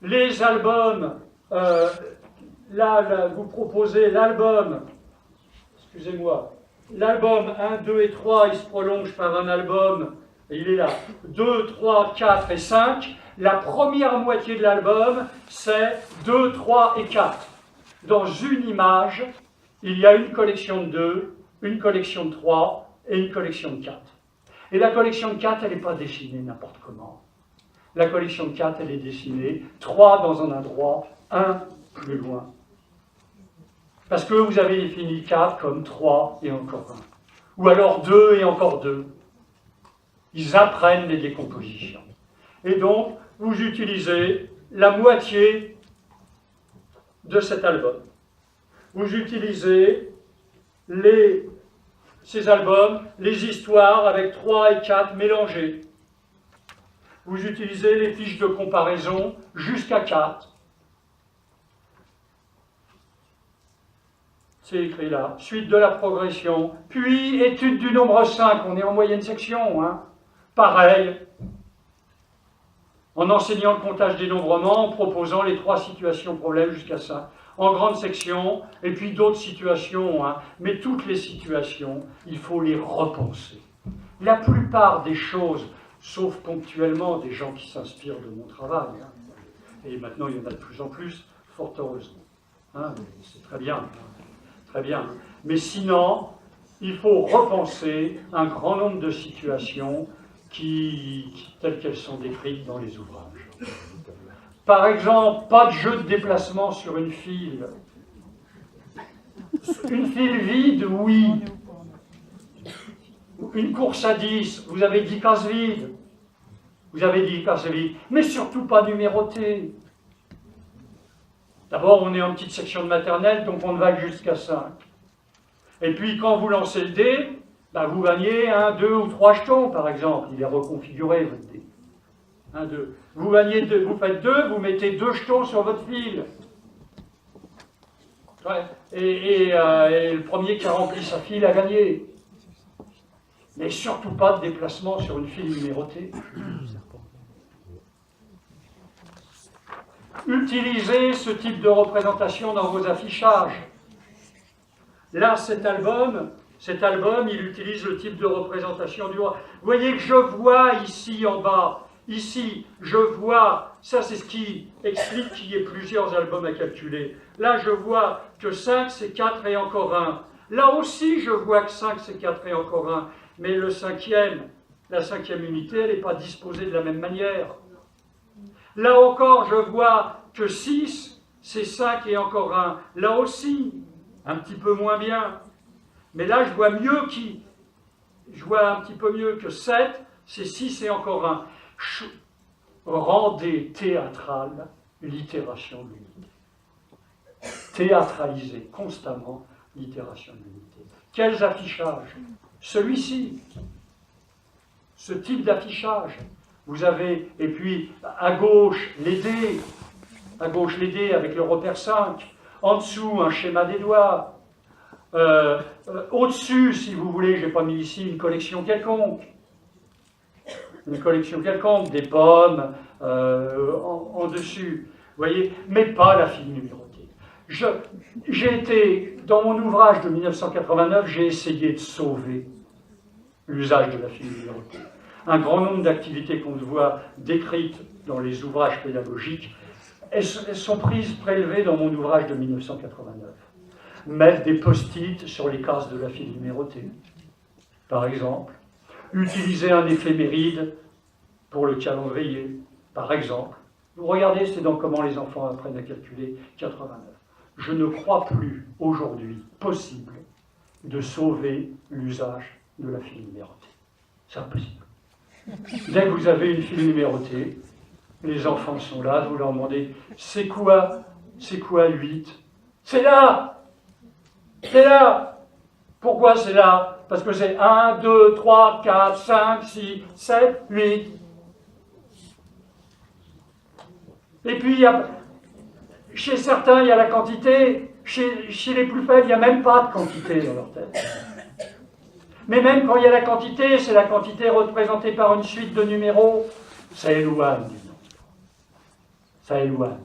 Speaker 1: Les albums, là, vous proposez l'album, excusez-moi, l'album 1, 2 et 3, il se prolonge par un album, et il est là, 2, 3, 4 et 5. La première moitié de l'album, c'est 2, 3 et 4. Dans une image, il y a une collection de 2, une collection de 3 et une collection de 4. Et la collection de 4, elle n'est pas dessinée n'importe comment. La collection de 4, elle est dessinée 3 dans un endroit, 1 plus loin. Parce que vous avez défini 4 comme 3 et encore 1. Ou alors 2 et encore 2. Ils apprennent les décompositions. Et donc, vous utilisez la moitié de cet album. Vous utilisez ces albums, les histoires avec 3 et 4 mélangées. Vous utilisez les fiches de comparaison jusqu'à 4. C'est écrit là. Suite de la progression. Puis, étude du nombre 5. On est en moyenne section. Hein. Pareil. En enseignant le comptage dénombrement, en proposant les 3 situations problèmes jusqu'à 5. En grande section, et puis d'autres situations. Hein. Mais toutes les situations, il faut les repenser. La plupart des choses, sauf ponctuellement des gens qui s'inspirent de mon travail, hein. Et maintenant il y en a de plus en plus, fort heureusement. Hein. C'est très bien. Très bien. Mais sinon, il faut repenser un grand nombre de situations telles qu'elles sont décrites dans les ouvrages. Par exemple, pas de jeu de déplacement sur une file. Une file vide, oui. Une course à 10, vous avez 10 cases vides. Vous avez 10 cases vides, mais surtout pas numérotées. D'abord, on est en petite section de maternelle, donc on ne va que jusqu'à 5. Et puis, quand vous lancez le dé, vous gagnez 1, 2 ou 3 jetons, par exemple. Il est reconfiguré, votre dé. 1, 2. Vous faites 2, vous mettez 2 jetons sur votre file. Ouais. Et le premier qui a rempli sa file a gagné. Mais surtout pas de déplacement sur une file numérotée. Utilisez ce type de représentation dans vos affichages. Là, cet album, il utilise le type de représentation du roi. Vous voyez que je vois ici en bas, ici, je vois, ça c'est ce qui explique qu'il y ait plusieurs albums à calculer. Là, je vois que 5 c'est 4 et encore 1. Là aussi, je vois que 5 c'est 4 et encore 1. Mais la cinquième unité, elle n'est pas disposée de la même manière. Là encore, je vois que 6, c'est 5 et encore 1. Là aussi. un petit peu moins bien. Mais là, je vois mieux qui? Je vois un petit peu mieux que 7, c'est 6 et encore 1. Rendez théâtrale l'itération de l'unité. Théâtraliser constamment l'itération de l'unité. Quels affichages? Celui-ci, ce type d'affichage. Vous avez, et puis à gauche, les dés, avec le repère 5, en dessous, un schéma des doigts, au-dessus, si vous voulez, je n'ai pas mis ici une collection quelconque, des pommes en dessus, vous voyez, mais pas la file numérotée. J'ai été, dans mon ouvrage de 1989, j'ai essayé de sauver l'usage de la file numérotée. Un grand nombre d'activités qu'on voit décrites dans les ouvrages pédagogiques, elles sont prélevées dans mon ouvrage de 1989. Mettre des post-it sur les cases de la file numérotée, par exemple. Utiliser un éphéméride pour le calendrier, par exemple. Vous regardez, c'est dans Comment les enfants apprennent à calculer, 89. Je ne crois plus aujourd'hui possible de sauver l'usage de la file numérotée. C'est impossible. Dès que vous avez une file numérotée, les enfants sont là, vous leur demandez « C'est quoi 8 ?» « C'est là !» C'est là. Pourquoi c'est là? Parce que c'est 1, 2, 3, 4, 5, 6, 7, 8. Et puis, chez certains, il y a la quantité. Chez les plus faibles, il n'y a même pas de quantité dans leur tête. Mais même quand il y a la quantité, c'est la quantité représentée par une suite de numéros. Ça éloigne du nombre. Ça éloigne.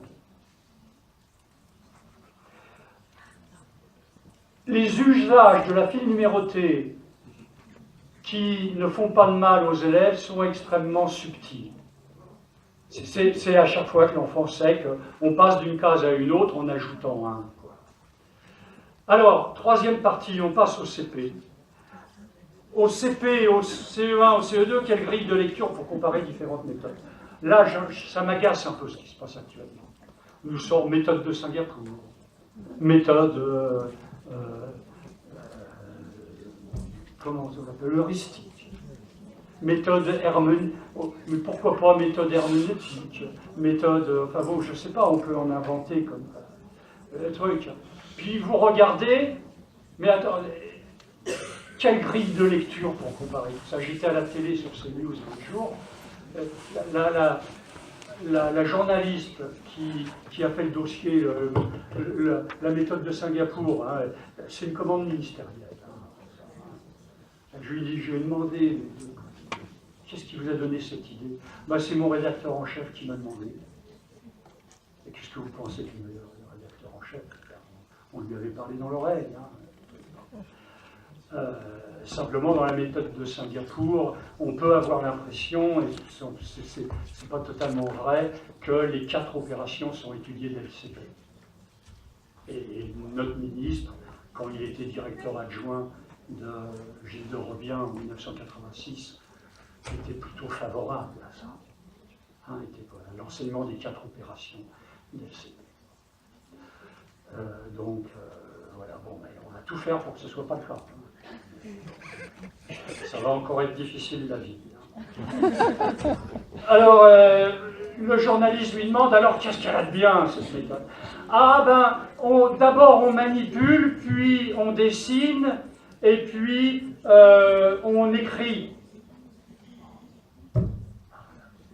Speaker 1: Les usages de la file numérotée qui ne font pas de mal aux élèves sont extrêmement subtils. C'est à chaque fois que l'enfant sait qu'on passe d'une case à une autre en ajoutant un. Alors, troisième partie, on passe au CP. Au CP, au CE1, au CE2, quelle grille de lecture pour comparer différentes méthodes? Là, ça m'agace un peu ce qui se passe actuellement. Nous sommes méthode de Singapour, méthode... comment on l'appelle, heuristique, méthode herméneutique, mais pourquoi pas méthode herméneutique, méthode, enfin bon, je ne sais pas, on peut en inventer comme truc. Puis vous regardez, mais attendez, quelle grille de lecture pour comparer tout ça? J'étais à la télé sur CNews l'autre jour, la journaliste qui a fait le dossier, la méthode de Singapour, hein, c'est une commande ministérielle. Hein. Je lui ai demandé, qu'est-ce qui vous a donné cette idée? Ben, c'est mon rédacteur en chef qui m'a demandé. Et qu'est-ce que vous pensez que le rédacteur en chef? On lui avait parlé dans l'oreille. Hein. Simplement, dans la méthode de Singapour, on peut avoir l'impression, et c'est pas totalement vrai, que les 4 opérations sont étudiées dès le CP. Et notre ministre, quand il était directeur adjoint de Gilles de Robien en 1986, était plutôt favorable à ça. Hein, à l'enseignement des 4 opérations dès le CP. Voilà, bon, mais on va tout faire pour que ce ne soit pas le cas. Ça va encore être difficile la vie. Alors, le journaliste lui demande, alors qu'est-ce qu'elle a de bien, cette méthode? Ah ben, d'abord on manipule, puis on dessine, et puis on écrit.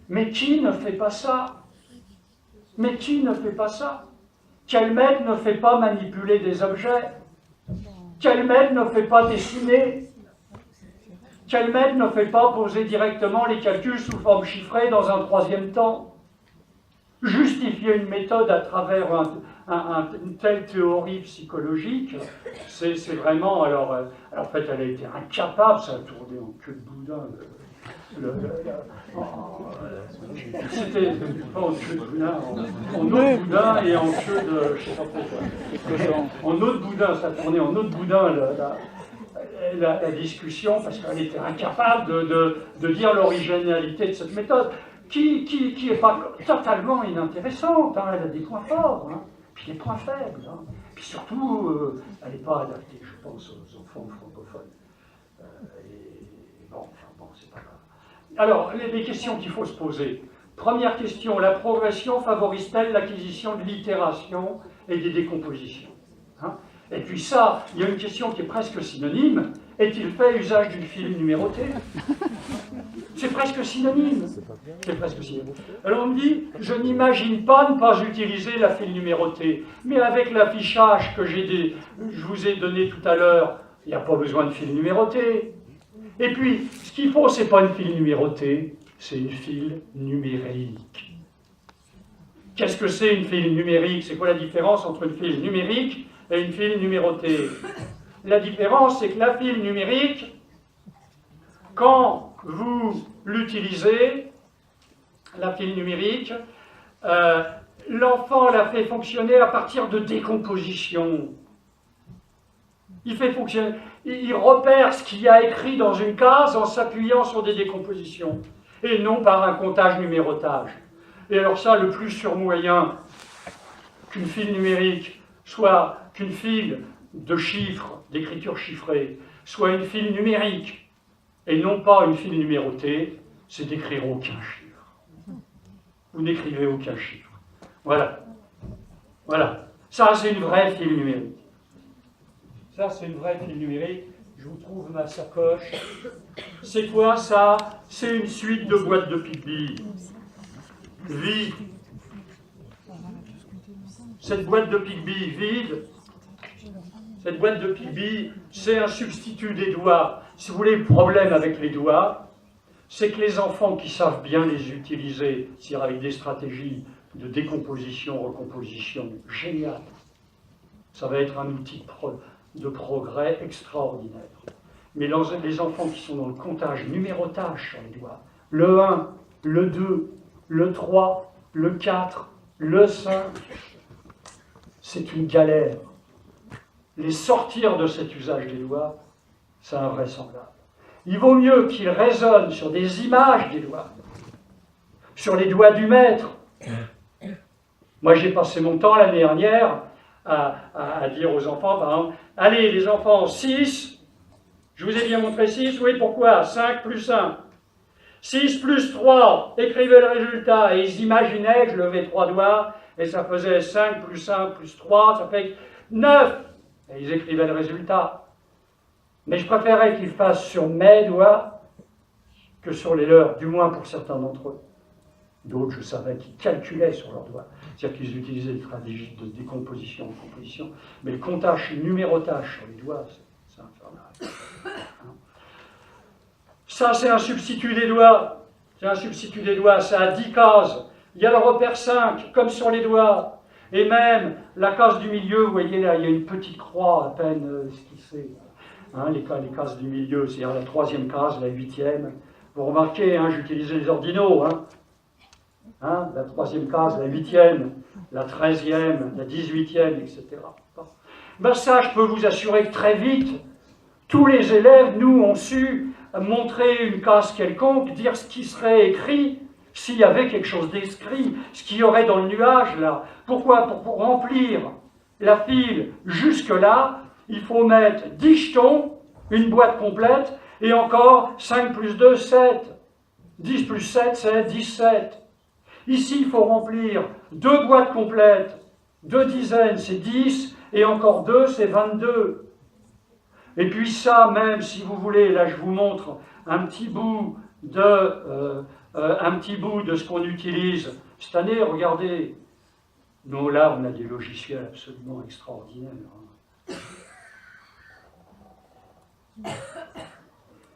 Speaker 1: Mais qui ne fait pas ça? Mais qui ne fait pas ça? Quel maître ne fait pas manipuler des objets? Quel maître ne fait pas dessiner? Quel maître ne fait pas poser directement les calculs sous forme chiffrée dans un troisième temps? Justifier une méthode à travers une telle théorie psychologique, c'est vraiment... Alors, en fait, elle a été incapable, ça a tourné en queue de boudin. C'était pas en queue de boudin, en eau de boudin et en queue de... je sais pas pourquoi. En eau de boudin, ça a tourné en eau de boudin la discussion, parce qu'elle était incapable de dire l'originalité de cette méthode, qui n'est pas totalement inintéressante, hein, elle a des points forts, hein, puis des points faibles, hein, puis surtout, elle n'est pas adaptée, je pense, aux enfants francophones. Bon, enfin, bon, c'est pas grave. Alors, les questions qu'il faut se poser. Première question, la progression favorise-t-elle l'acquisition de l'itération et des décompositions, hein? Et puis ça, il y a une question qui est presque synonyme. Est-il fait usage d'une file numérotée? C'est presque synonyme. C'est presque synonyme. Alors on me dit, je n'imagine pas ne pas utiliser la file numérotée. Mais avec l'affichage que je vous ai donné tout à l'heure, il n'y a pas besoin de file numérotée. Et puis, ce qu'il faut, ce n'est pas une file numérotée, c'est une file numérique. Qu'est-ce que c'est une file numérique? C'est quoi la différence entre une file numérique et une file numérotée? La différence, c'est que la file numérique, quand vous l'utilisez, la file numérique, l'enfant la fait fonctionner à partir de décomposition. Il fait fonctionner, il repère ce qu'il y a écrit dans une case en s'appuyant sur des décompositions, et non par un comptage-numérotage. Et alors ça, le plus surmoyen qu'une file numérique, soit qu'une file de chiffres, d'écriture chiffrée, soit une file numérique, et non pas une file numérotée, c'est d'écrire aucun chiffre. Vous n'écrivez aucun chiffre. Voilà. Voilà. Ça, c'est une vraie file numérique. Ça, c'est une vraie file numérique. Je vous trouve ma sacoche. C'est quoi ça? C'est une suite de boîtes de Pigby. Vide. Cette boîte de Pigby vide, cette boîte de Pigby, c'est un substitut des doigts. Si vous voulez, le problème avec les doigts, c'est que les enfants qui savent bien les utiliser, c'est-à-dire avec des stratégies de décomposition, recomposition, génial. Ça va être un outil de progrès extraordinaire. Mais les enfants qui sont dans le comptage, numérotage sur les doigts, le 1, le 2, le 3, le 4, le 5, c'est une galère. Les sortir de cet usage des doigts, c'est invraisemblable. Il vaut mieux qu'ils raisonnent sur des images des doigts, sur les doigts du maître. Moi, j'ai passé mon temps l'année dernière à dire aux enfants, par exemple, allez les enfants, 6, je vous ai bien montré 6, oui, pourquoi? 5 plus 1. 6 plus 3, écrivez le résultat. Et ils imaginaient que je levais 3 doigts, et ça faisait 5 plus 1 plus 3, ça fait 9. Et ils écrivaient le résultat. Mais je préférais qu'ils fassent sur mes doigts que sur les leurs, du moins pour certains d'entre eux. D'autres, je savais qu'ils calculaient sur leurs doigts. C'est-à-dire qu'ils utilisaient des stratégies de décomposition, de composition. Mais le comptage, le numérotage sur les doigts, c'est infernal. Ça, c'est un substitut des doigts. C'est un substitut des doigts. Ça a 10 cases. Il y a le repère 5, comme sur les doigts. Et même la case du milieu, vous voyez là, il y a une petite croix à peine esquissée. Hein, les cases du milieu, c'est-à-dire la 3e case, la 8e. Vous remarquez, hein, j'utilisais les ordinaux. Hein, la 3e case, la 8e, la 13e, la 18e, etc. Ben ça, je peux vous assurer que très vite, tous les élèves, nous, ont su montrer une case quelconque, dire ce qui serait écrit, s'il y avait quelque chose d'écrit, ce qu'il y aurait dans le nuage, là. Pourquoi? Pour remplir la file jusque-là, il faut mettre 10 jetons, une boîte complète, et encore 5 plus 2, 7. 10 plus 7, c'est 17. Ici, il faut remplir 2 boîtes complètes, 2 dizaines, c'est 10, et encore 2, c'est 22. Et puis ça, même si vous voulez, là je vous montre un petit bout de ce qu'on utilise cette année, regardez. Nous, là, on a des logiciels absolument extraordinaires.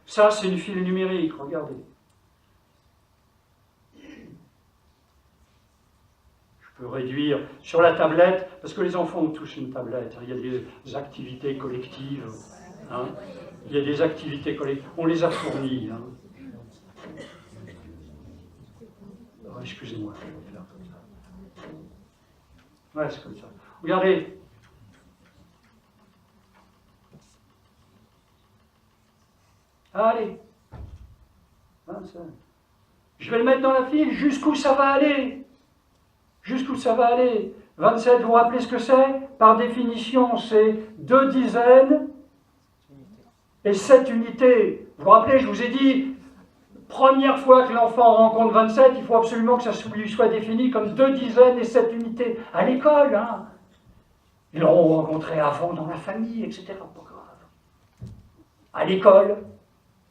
Speaker 1: Ça, c'est une file numérique, regardez. Je peux réduire sur la tablette, parce que les enfants ont tous une tablette. Il y a des activités collectives. Hein. Il y a des activités collectives. On les a fournies. Hein. Oh, excusez-moi, je vais faire comme ça. Ouais, c'est comme ça. Regardez. Allez. Hein, ça. Je vais le mettre dans la file. Jusqu'où ça va aller? Jusqu'où ça va aller? 27, vous vous rappelez ce que c'est? Par définition, c'est 2 dizaines et 7 unités. Vous vous rappelez, je vous ai dit, première fois que l'enfant rencontre 27, il faut absolument que ça lui soit défini comme 2 dizaines et 7 unités. À l'école, hein. Ils l'auront rencontré avant dans la famille, etc. Pas grave. À l'école,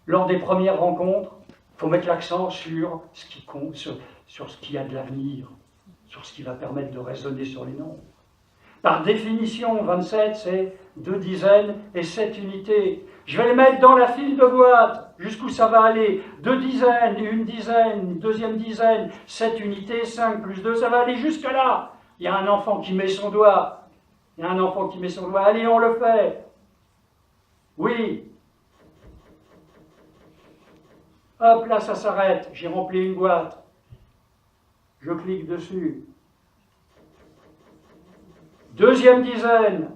Speaker 1: lors des premières rencontres, il faut mettre l'accent sur ce qui compte, sur ce qui a de l'avenir, sur ce qui va permettre de raisonner sur les nombres. Par définition, 27, c'est 2 dizaines et 7 unités. Je vais les mettre dans la file de boîte, jusqu'où ça va aller. 2 dizaines, 1 dizaine, une deuxième dizaine, 7 unités, 5 plus 2, ça va aller jusque là. Il y a un enfant qui met son doigt. Il y a un enfant qui met son doigt. Allez, on le fait. Oui. Hop, là, ça s'arrête. J'ai rempli une boîte. Je clique dessus. Deuxième dizaine.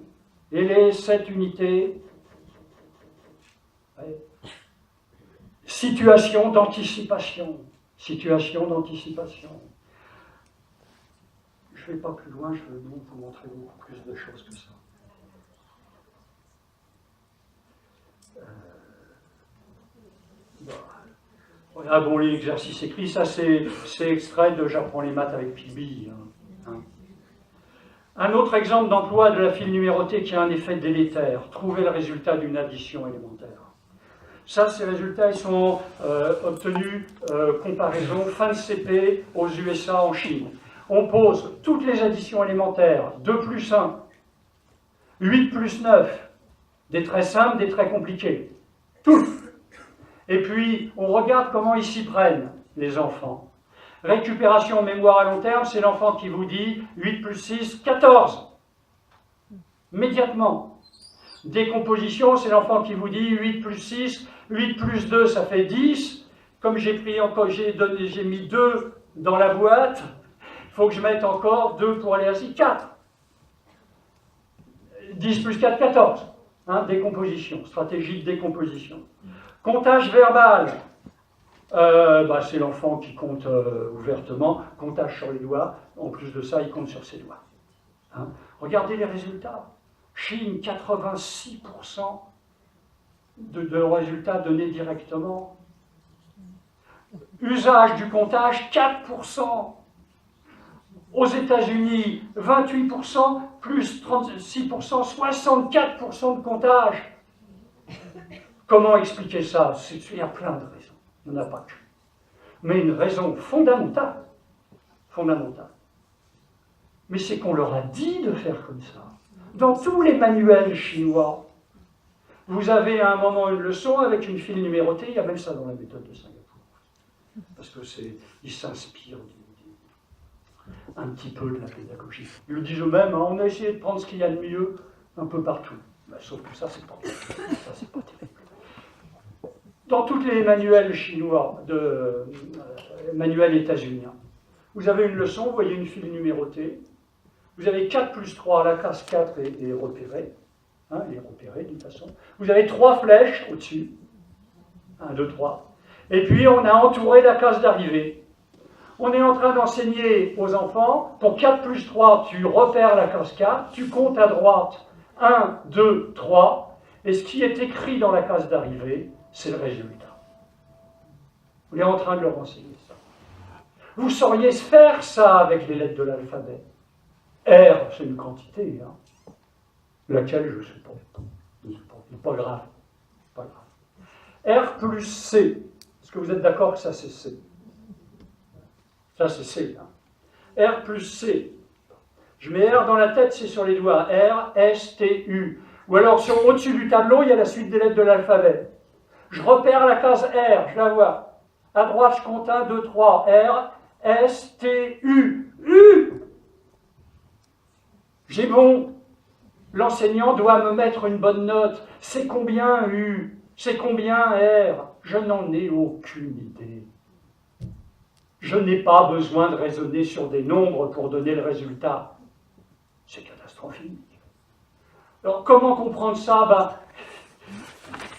Speaker 1: Et les 7 unités. Ouais. Situation d'anticipation. Situation d'anticipation. Je ne vais pas plus loin, je veux donc vous montrer beaucoup plus de choses que ça. Voilà, bon, l'exercice écrit, ça c'est extrait de J'apprends les maths avec Pilby. Un autre exemple d'emploi de la file numérotée qui a un effet délétère. Trouver le résultat d'une addition élémentaire. Ça, ces résultats, ils sont obtenus, comparaison, fin de CP aux USA, en Chine. On pose toutes les additions élémentaires, 2 plus 1, 8 plus 9, des très simples, des très compliqués. Toutes. Et puis, on regarde comment ils s'y prennent, les enfants. Récupération mémoire à long terme, c'est l'enfant qui vous dit 8 plus 6, 14. Immédiatement. Décomposition, c'est l'enfant qui vous dit 8 plus 6, 8 plus 2, ça fait 10. Comme j'ai mis 2 dans la boîte, il faut que je mette encore 2 pour aller ainsi, 4. 10 plus 4, 14. Hein, décomposition, stratégie de décomposition. Comptage verbal. C'est l'enfant qui compte ouvertement, comptage sur les doigts. En plus de ça, il compte sur ses doigts. Hein. Regardez les résultats. Chine, 86% de résultats donnés directement. Usage du comptage, 4%. Aux États-Unis, 28%, plus 36%, 64% de comptage. Comment expliquer ça? Il y a plein de raisons. Il n'y en a pas qu'une. Mais une raison fondamentale, mais c'est qu'on leur a dit de faire comme ça. Dans tous les manuels chinois, vous avez à un moment une leçon avec une file numérotée, il y a même ça dans la méthode de Singapour. Parce qu'ils s'inspirent un petit peu de la pédagogie. Ils le disent eux-mêmes, hein, on a essayé de prendre ce qu'il y a de mieux un peu partout. Sauf que ça, c'est pas terrible. Dans tous les manuels chinois, manuels états-uniens, vous avez une leçon, vous voyez une file numérotée, vous avez 4 plus 3, la case 4 est repérée, hein, elle est repérée d'une façon. Vous avez 3 flèches au-dessus, 1, 2, 3, et puis on a entouré la case d'arrivée. On est en train d'enseigner aux enfants, pour 4 plus 3, tu repères la case 4, tu comptes à droite 1, 2, 3, et ce qui est écrit dans la case d'arrivée, c'est le résultat. On est en train de leur enseigner ça. Vous sauriez faire ça avec les lettres de l'alphabet. R, c'est une quantité, hein. Laquelle, je ne sais pas. Pas grave. Pas grave. R plus C. Est-ce que vous êtes d'accord que ça, c'est C? Ça, c'est C. Hein. R plus C. Je mets R dans la tête, c'est sur les doigts. R, S, T, U. Ou alors, au-dessus du tableau, il y a la suite des lettres de l'alphabet. Je repère la case R, je la vois. À droite, je compte 1, 2, 3. R, S, T, U. U! J'ai bon. L'enseignant doit me mettre une bonne note. C'est combien U? C'est combien R? Je n'en ai aucune idée. Je n'ai pas besoin de raisonner sur des nombres pour donner le résultat. C'est catastrophique. Alors, comment comprendre ça?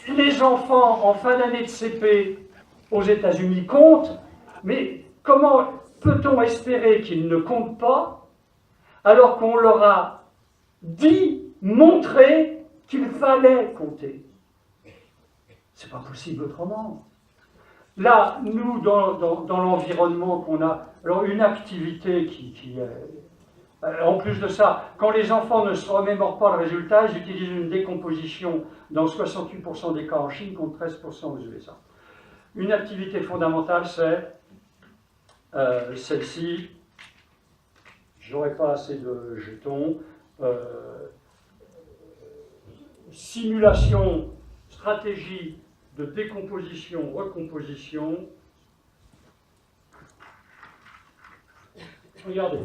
Speaker 1: Les enfants en fin d'année de CP aux États-Unis comptent, mais comment peut-on espérer qu'ils ne comptent pas alors qu'on leur a dit, montré qu'il fallait compter. C'est pas possible autrement. Là, nous, dans l'environnement qu'on a, alors une activité qui est... En plus de ça, quand les enfants ne se remémorent pas le résultat, ils utilisent une décomposition dans 68% des cas en Chine contre 13% aux USA. Une activité fondamentale, c'est celle-ci. J'aurais pas assez de jetons. Simulation, stratégie de décomposition, recomposition. Regardez.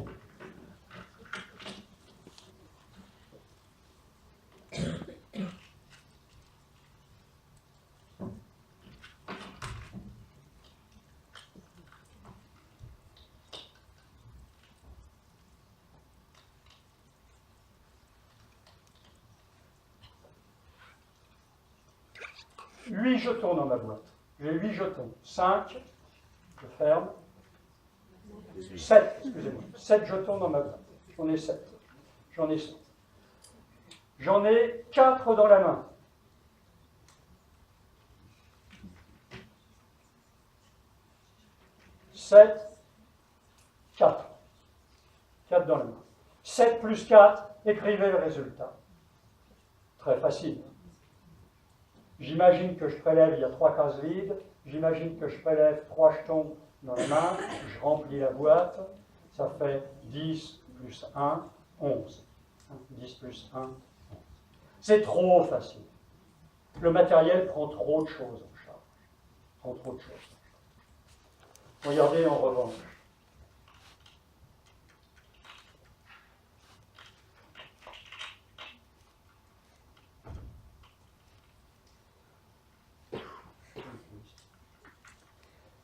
Speaker 1: Huit jetons dans ma boîte. J'ai 8 jetons. 5, je ferme. 7, excusez-moi. 7 jetons dans ma boîte. J'en ai 7. J'en ai 7. J'en ai 4 dans la main. Sept, 4. 4 dans la main. 7 plus 4, écrivez le résultat. Très facile. J'imagine que je prélève, il y a 3 cases vides. J'imagine que je prélève 3 jetons dans la main. Je remplis la boîte. Ça fait 10 plus 1, 11. 10 plus 1, 11. C'est trop facile. Le matériel prend trop de choses en charge. Prend trop de choses. Regardez en revanche.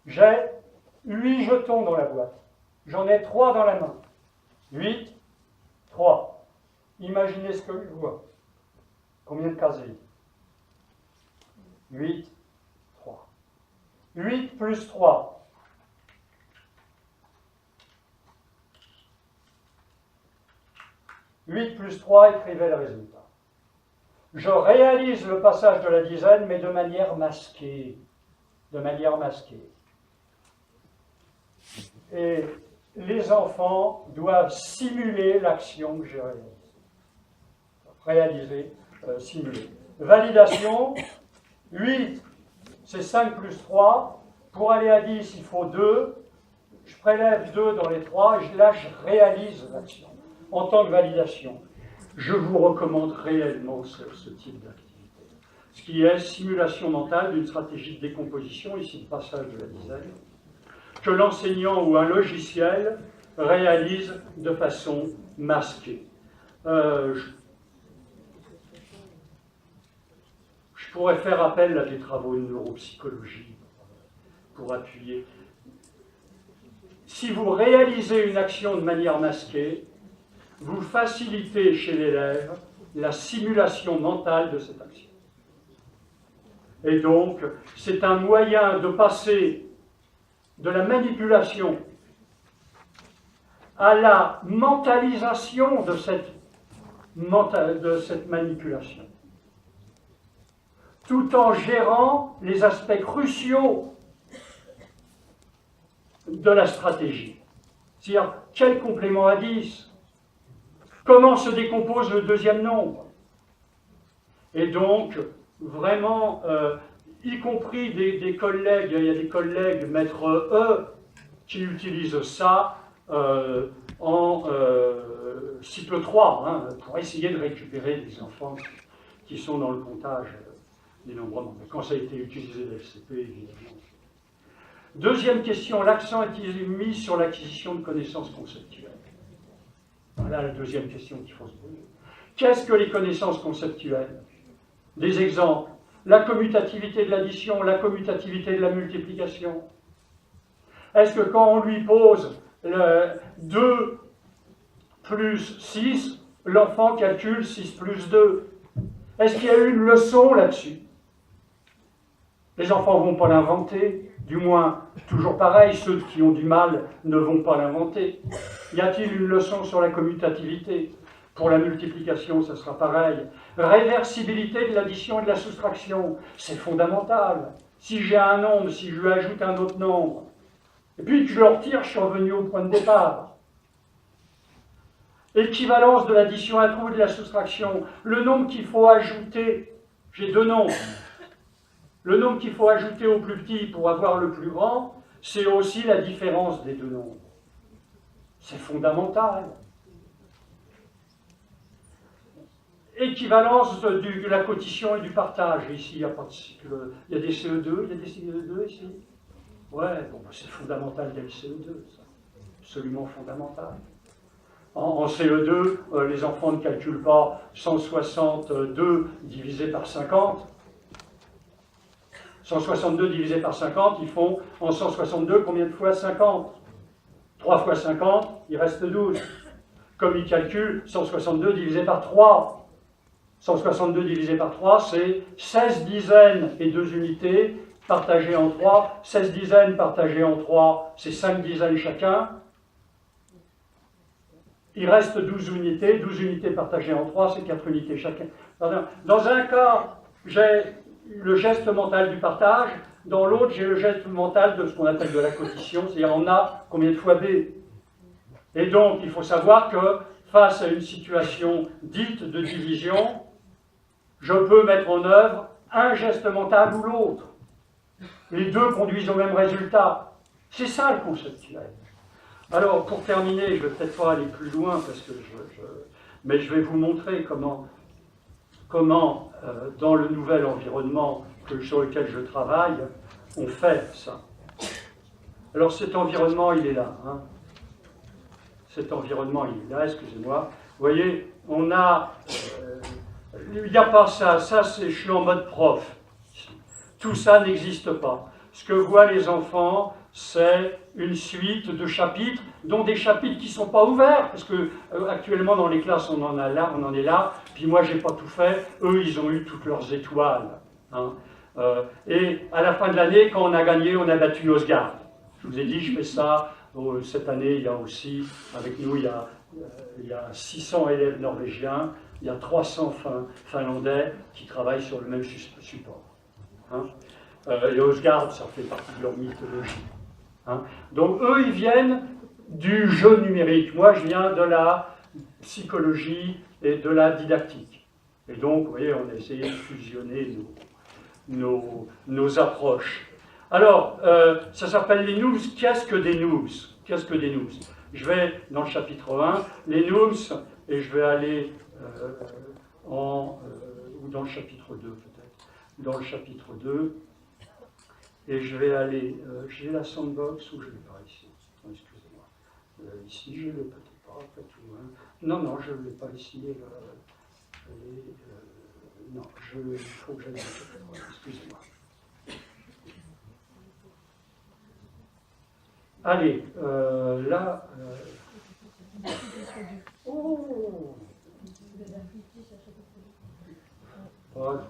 Speaker 1: J'ai 8 jetons dans la boîte. J'en ai 3 dans la main. 8, 3. Imaginez ce que je vois. Combien de cases vides? 8, 3. 8 plus 3. 8 plus 3, écrivez le résultat. Je réalise le passage de la dizaine, mais de manière masquée. De manière masquée. Et les enfants doivent simuler l'action que j'ai réalisée. Simuler. Validation, 8, c'est 5 plus 3. Pour aller à 10, il faut 2. Je prélève 2 dans les 3, et là, je réalise l'action. En tant que validation, je vous recommande réellement ce type d'activité. Ce qui est simulation mentale d'une stratégie de décomposition, ici le passage de la dizaine, que l'enseignant ou un logiciel réalise de façon masquée. Je pourrais faire appel à des travaux de neuropsychologie pour appuyer. Si vous réalisez une action de manière masquée, vous facilitez chez l'élève la simulation mentale de cette action. Et donc, c'est un moyen de passer de la manipulation à la mentalisation de cette manipulation, tout en gérant les aspects cruciaux de la stratégie. C'est-à-dire, quel complément à 10 ? Comment se décompose le deuxième nombre? Et donc, vraiment, y compris des collègues, il y a des collègues maître E qui utilisent ça en cycle 3, pour essayer de récupérer des enfants qui sont dans le comptage des nombres. Quand ça a été utilisé dans le FCP, évidemment. Deuxième question, l'accent est-il mis sur l'acquisition de connaissances conceptuelles? Voilà la deuxième question qu'il faut se poser. Qu'est-ce que les connaissances conceptuelles? Des exemples. La commutativité de l'addition, la commutativité de la multiplication. Est-ce que quand on lui pose le 2 plus 6, l'enfant calcule 6 plus 2? Est-ce qu'il y a eu une leçon là-dessus? Les enfants ne vont pas l'inventer, du moins, toujours pareil, ceux qui ont du mal ne vont pas l'inventer. Y a-t-il une leçon sur la commutativité? Pour la multiplication, ça sera pareil. Réversibilité de l'addition et de la soustraction, c'est fondamental. Si j'ai un nombre, si je lui ajoute un autre nombre, et puis que je le retire, je suis revenu au point de départ. Équivalence de l'addition à trou et de la soustraction. Le nombre qu'il faut ajouter, j'ai deux nombres. Le nombre qu'il faut ajouter au plus petit pour avoir le plus grand, c'est aussi la différence des deux nombres. C'est fondamental. Équivalence de la quotition et du partage. Ici, il n'y a pas de cycle. Il y a des CE2, il y a des CE2 ici. Ouais, bon, c'est fondamental dès le CE2, ça. Absolument fondamental. En CE2, les enfants ne calculent pas 162 divisé par 50. 162 divisé par 50, ils font en 162 combien de fois 50? 3 fois 50, il reste 12. Comme ils calculent 162 divisé par 3. 162 divisé par 3, c'est 16 dizaines et 2 unités partagées en 3. 16 dizaines partagées en 3, c'est 5 dizaines chacun. Il reste 12 unités. 12 unités partagées en 3, c'est 4 unités chacun. Dans un cas, j'ai le geste mental du partage. Dans l'autre, j'ai le geste mental de ce qu'on appelle de la quotition, c'est-à-dire on a combien de fois B. Et donc, il faut savoir que face à une situation dite de division, je peux mettre en œuvre un geste mental ou l'autre. Les deux conduisent au même résultat. C'est ça le conceptuel. Alors, pour terminer, je ne vais peut-être pas aller plus loin, parce que mais je vais vous montrer comment dans le nouvel environnement sur lequel je travaille, on fait ça. Alors, cet environnement, il est là. Hein. Cet environnement, il est là, excusez-moi. Vous voyez, on a... il n'y a pas ça. Ça, je suis en mode prof. Tout ça n'existe pas. Ce que voient les enfants, c'est une suite de chapitres, dont des chapitres qui ne sont pas ouverts, parce que actuellement dans les classes on en est là, puis moi j'ai pas tout fait, eux ils ont eu toutes leurs étoiles. Hein. Et à la fin de l'année, quand on a gagné, on a battu Osgard. Je vous ai dit, je fais ça, cette année il y a aussi, avec nous il y a 600 élèves norvégiens, il y a 300 finlandais qui travaillent sur le même support. Hein. Et Osgard, ça fait partie de leur mythologie. Hein. Donc eux, ils viennent du jeu numérique. Moi, je viens de la psychologie et de la didactique. Et donc, vous voyez, on a essayé de fusionner nos approches. Alors, ça s'appelle les noobs. Qu'est-ce que des noobs? Qu'est-ce que des noobs? Je vais dans le chapitre 1, les noobs, et je vais aller ou dans le chapitre 2 peut-être. Dans le chapitre 2, et je vais aller, j'ai la sandbox ou je ne l'ai pas ici? Non, excusez-moi. Ici, je ne l'ai peut-être pas, après tout. Hein. Non, je ne l'ai pas ici. Non, il faut que j'aille dans le chapitre 1, excusez-moi. Allez, là... Oh! Voilà.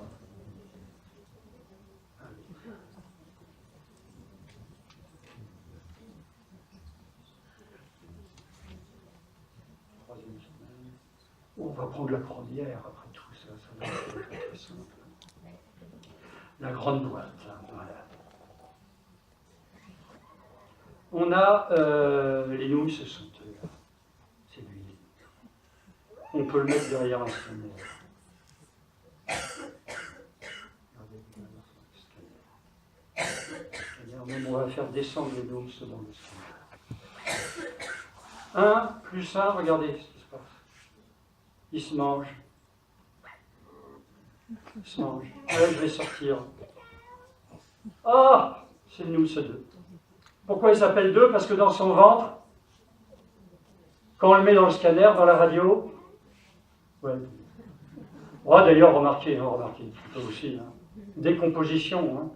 Speaker 1: On va prendre la première, après tout, ça va être très simple. La grande boîte, hein, voilà. On a les nouilles, ce sont c'est lui. On peut le mettre derrière un scanner. Même on va faire descendre les nouilles dans le scanner. 1 plus 1, regardez ce qui se passe. Il se mange. Il se mange. Allez, je vais sortir. Ah, c'est le nouille 2. Pourquoi il s'appelle 2? Parce que dans son ventre, quand on le met dans le scanner, dans la radio, ouais. Oh, d'ailleurs, remarquez, plutôt aussi, hein. Décomposition. Hein.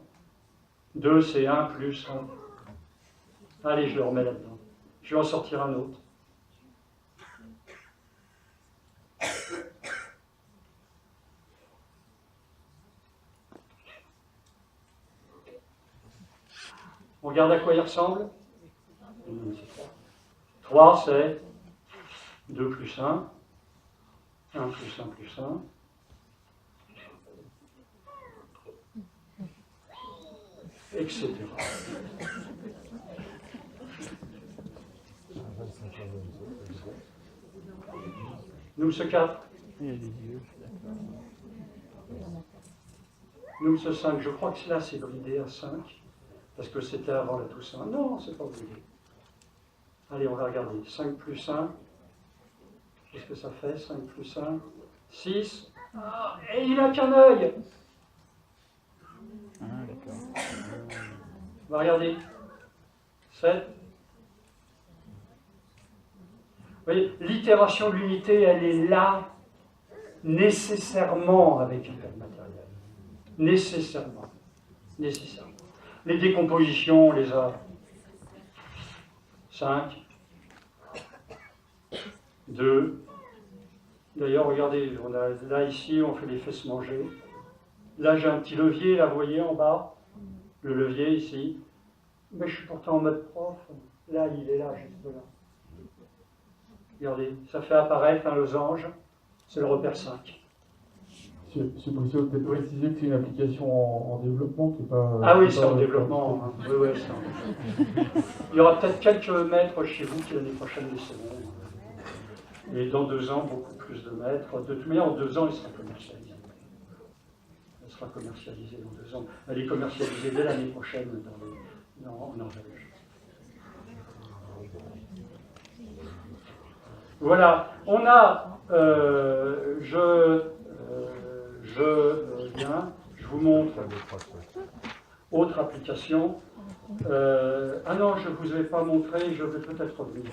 Speaker 1: 2, c'est 1 plus 1. Allez, je le remets là-dedans. Je vais en sortir un autre. On regarde à quoi il ressemble. 3, c'est 2 plus 1. 1 plus 1 plus 1. Etc. Nous, ce 4. Nous, ce 5. Je crois que là, c'est bridé à 5. Parce que c'était avant la Toussaint. Non, c'est pas bridé. Allez, on va regarder. 5 plus 1. Qu'est-ce que ça fait? 5 plus 1. 6. Ah, et il n'a qu'un œil.
Speaker 3: Ah, d'accord.
Speaker 1: On va regarder. 7. Vous voyez, l'itération de l'unité, elle est là, nécessairement avec un tel matériel. Nécessairement. Nécessairement. Les décompositions, on les a. 5. 2. D'ailleurs, regardez, on a, là, ici, on fait les fesses manger. Là, j'ai un petit levier, là, vous voyez, en bas. Le levier, ici. Mais je suis pourtant en mode prof. Là, il est là, juste là. Regardez, ça fait apparaître un losange. C'est le repère 5.
Speaker 4: C'est possible peut-être préciser que c'est une application en développement qui n'est pas...
Speaker 1: Ah oui, c'est en développement. Hein. Oui, oui, c'est en... Il y aura peut-être quelques mètres chez vous qui l'année prochaine laisseront. Et dans 2 ans, beaucoup plus de mètres. De toute manière, en 2 ans, il sera commercialisé. Elle sera commercialisée dans 2 ans. Elle est commercialisée dès l'année prochaine en Norvège. Voilà, on a, je vous montre autre application. Ah non, je ne vous ai pas montré, je vais peut-être revenir.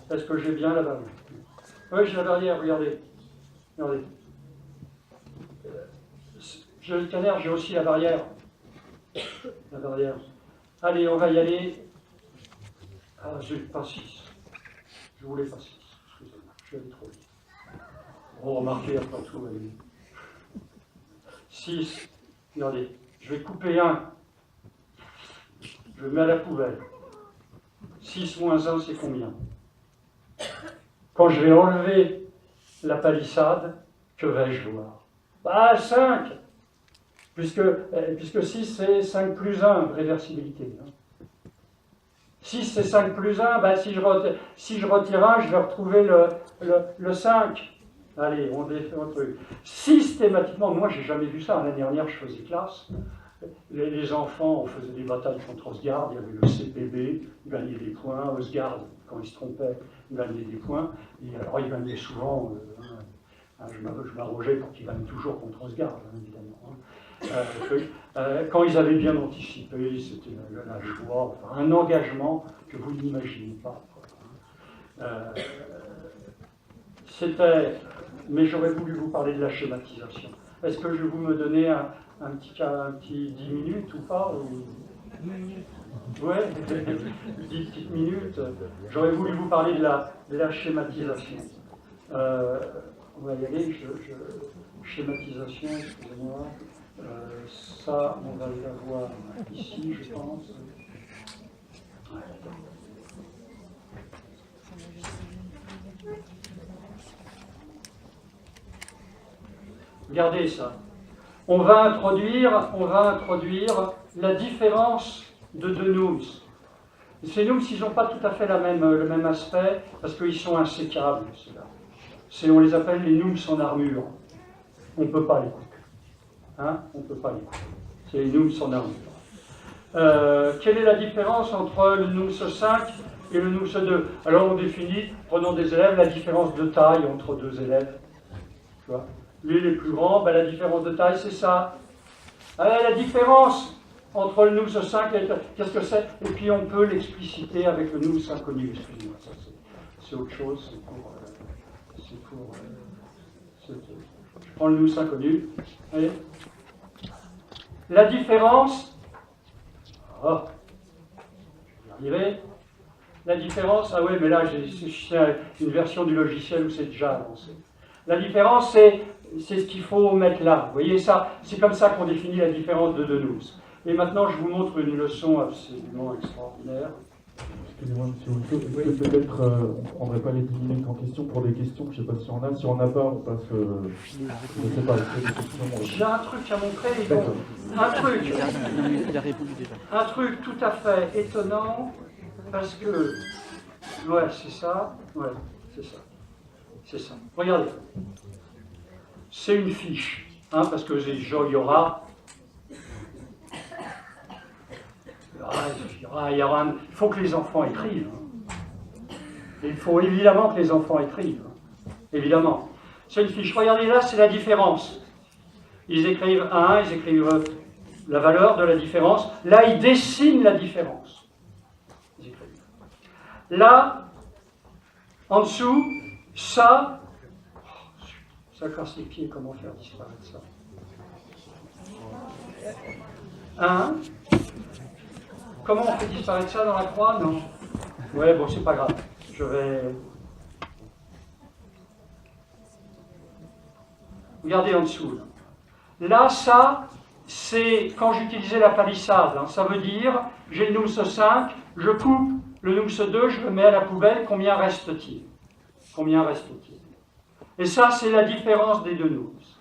Speaker 1: Est-ce que j'ai bien la barrière? Oui, j'ai la barrière, regardez. Regardez. J'ai le scanner, j'ai aussi la barrière. La barrière. Allez, on va y aller. Ah, j'ai pas 6. Je voulais pas 6. Excusez-moi, je suis allé trop vite. Bon, remarquez, après tout, allez. 6. Regardez, je vais couper 1. Je le mets à la poubelle. 6 moins 1, c'est combien? Quand je vais enlever la palissade, que vais-je voir? Bah, 5. Puisque 6, c'est 5 plus 1, réversibilité. 6, c'est 5 plus 1, bah, si je retire 1, je vais retrouver le 5. Allez, on défait un truc. Systématiquement, moi, j'ai jamais vu ça. L'année dernière, je faisais classe. Les enfants, on faisait des batailles contre Osgard. Il y avait le CPB, ils gagnaient des points. Osgard, quand ils se trompaient, ils gagnaient des points. Et alors, ils gagnaient souvent. Je m'arrogeais pour qu'ils gagnent toujours contre Osgard, évidemment. Quand ils avaient bien anticipé, c'était la joie, enfin, un engagement que vous n'imaginez pas. C'était, mais j'aurais voulu vous parler de la schématisation. Est-ce que je vais vous me donner un petit 10 minutes ou pas Ouais, 10 petites minutes. J'aurais voulu vous parler de la schématisation. On va y aller, schématisation, excusez-moi. Ça, on va le voir ici, je pense. Ouais. Regardez ça. On va introduire la différence de deux nums. Ces nums, ils n'ont pas tout à fait le même aspect, parce qu'ils sont insécables, ceux-là. On les appelle les nums en armure. On ne peut pas les couper. Hein? On ne peut pas les couper. C'est les nums en armure. Quelle est la différence entre le nums 5 et le nums 2? Alors on définit, prenons des élèves, la différence de taille entre deux élèves. Tu vois? Lui, il est plus grand, ben, la différence de taille, c'est ça. La différence entre le nums 5 et qu'est-ce que c'est? Et puis on peut l'expliciter avec le nums inconnu. Excusez-moi, ça c'est autre chose. Je prends le nums inconnu. Allez. La différence. Oh, je vais y arriver. La différence, ah oui, mais là, c'est une version du logiciel où c'est déjà avancé. La différence, c'est ce qu'il faut mettre là. Vous voyez ça? C'est comme ça qu'on définit la différence de deux nums. Et maintenant, je vous montre une leçon absolument extraordinaire.
Speaker 4: Excusez-moi, monsieur Rousseau, est-ce que peut-être on ne prendrait pas les 10 minutes en question pour des questions? Je ne sais pas si on a. Si on n'a pas, on passe. Je ne sais pas, est-ce qu'il y a des questions
Speaker 1: J'ai un truc à montrer.
Speaker 4: D'accord.
Speaker 1: Un truc.
Speaker 3: Il a répondu déjà.
Speaker 1: Un truc tout à fait étonnant, parce que. Ouais, c'est ça. Ouais, c'est ça. C'est ça. Regardez. C'est une fiche. Hein, parce que il y aura. Il faut que les enfants écrivent. Il faut évidemment que les enfants écrivent. Évidemment. C'est une fiche. Regardez là, c'est la différence. Ils écrivent 1, ils écrivent la valeur de la différence. Là, ils dessinent la différence. Ils écrivent. Là, en dessous, ça. Ça casse les pieds, comment faire disparaître ça? 1. Comment on fait disparaître ça dans la croix? Non. Ouais, bon, c'est pas grave. Je vais... Regardez en dessous. Là, ça, c'est quand j'utilisais la palissade. Hein, ça veut dire, j'ai le NUMS 5, je coupe le NUMS 2, je le mets à la poubelle, combien reste-t-il? Combien reste-t-il? Et ça, c'est la différence des deux NUMS.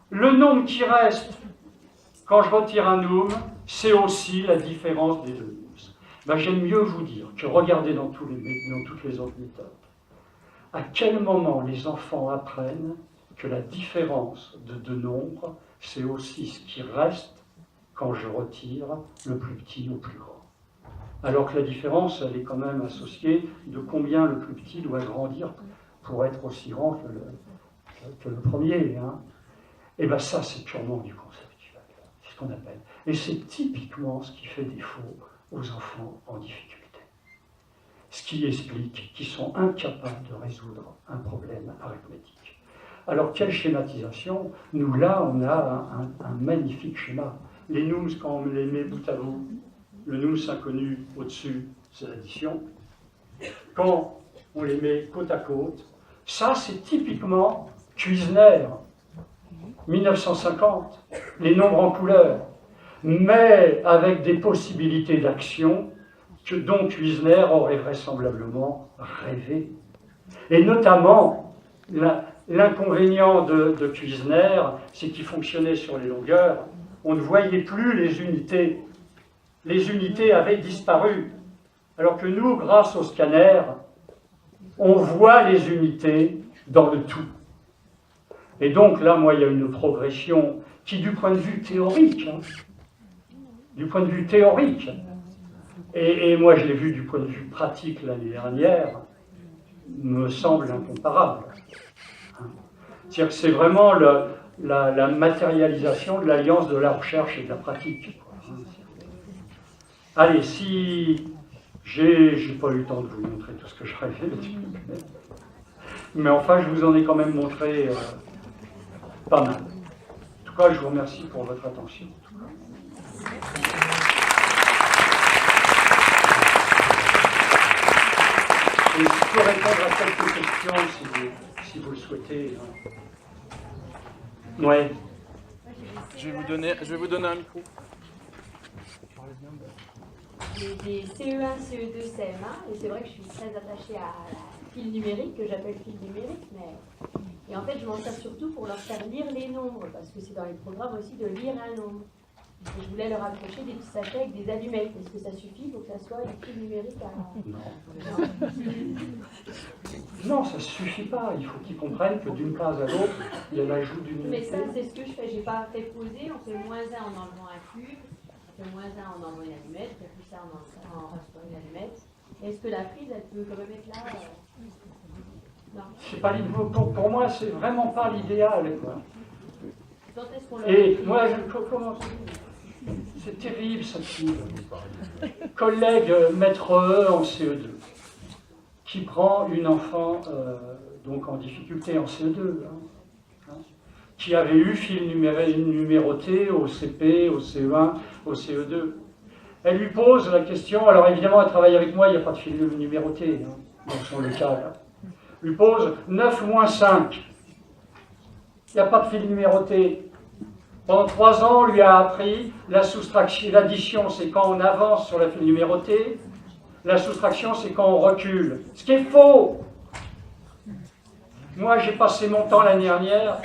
Speaker 1: Le nombre qui reste quand je retire un NUM, c'est aussi la différence des deux NUMS. Ben, j'aime mieux vous dire que regardez dans toutes les autres méthodes. À quel moment les enfants apprennent que la différence de deux nombres, c'est aussi ce qui reste quand je retire le plus petit au plus grand. Alors que la différence, elle est quand même associée de combien le plus petit doit grandir pour être aussi grand que le premier. Hein. Et bien ça, c'est purement du conceptuel. C'est ce qu'on appelle. Et c'est typiquement ce qui fait défaut aux enfants en difficulté. Ce qui explique qu'ils sont incapables de résoudre un problème arithmétique. Alors, quelle schématisation? Nous, là, on a un magnifique schéma. Les NUMS, quand on les met bout à bout, le NUMS inconnu au-dessus, c'est l'addition. Quand on les met côte à côte, ça, c'est typiquement Cuisner, 1950, les nombres en couleur, mais avec des possibilités d'action dont Cuisner aurait vraisemblablement rêvé. Et notamment, l'inconvénient de Cuisner, c'est qu'il fonctionnait sur les longueurs. On ne voyait plus les unités. Les unités avaient disparu. Alors que nous, grâce au scanner, on voit les unités dans le tout. Et donc là, moi, il y a une progression qui, du point de vue théorique, et moi je l'ai vu du point de vue pratique l'année dernière, me semble incomparable. C'est-à-dire que c'est vraiment la matérialisation de l'alliance de la recherche et de la pratique. Allez, si j'ai pas eu le temps de vous montrer tout ce que je rêvais, mais enfin je vous en ai quand même montré pas mal. En tout cas, je vous remercie pour votre attention. Et je peux répondre à quelques questions si vous le souhaitez. Ouais.
Speaker 3: Je vais vous donner un micro.
Speaker 5: J'ai des CE1, CE2, CM1, et c'est vrai que je suis très attachée à la fil numérique, que j'appelle fil numérique, et en fait je m'en sers surtout pour leur faire lire les nombres, parce que c'est dans les programmes aussi de lire un nombre. Et je voulais leur accrocher des petits sachets avec des allumettes. Est-ce que ça suffit pour que ça soit une fil numérique à...
Speaker 1: Non, ça ne suffit pas. Il faut qu'ils comprennent que d'une case à l'autre, il y a l'ajout d'une unité.
Speaker 5: Mais ça, c'est ce que je fais. Je n'ai pas fait poser. On fait -1 en enlevant un cube. On fait -1 en enlevant une allumette. On fait plus ça en rajoutant une allumette. Est-ce que la prise, elle peut quand même être là Non.
Speaker 1: C'est pas pour moi, c'est vraiment pas l'idéal.
Speaker 5: Quand est-ce qu'on
Speaker 1: Et moi, je commence. C'est terrible, cette fille. Collègue maître E en CE2, qui prend une enfant donc en difficulté en CE2, qui avait eu fil numéroté au CP, au CE1, au CE2. Elle lui pose la question, alors évidemment, elle travaille avec moi, il n'y a pas de fil numéroté dans son local. Elle lui pose 9 moins 5. Il n'y a pas de fil numéroté. Pendant 3 ans, on lui a appris la soustraction, l'addition, c'est quand on avance sur la file numérotée. La soustraction, c'est quand on recule. Ce qui est faux. Moi, j'ai passé mon temps l'année dernière,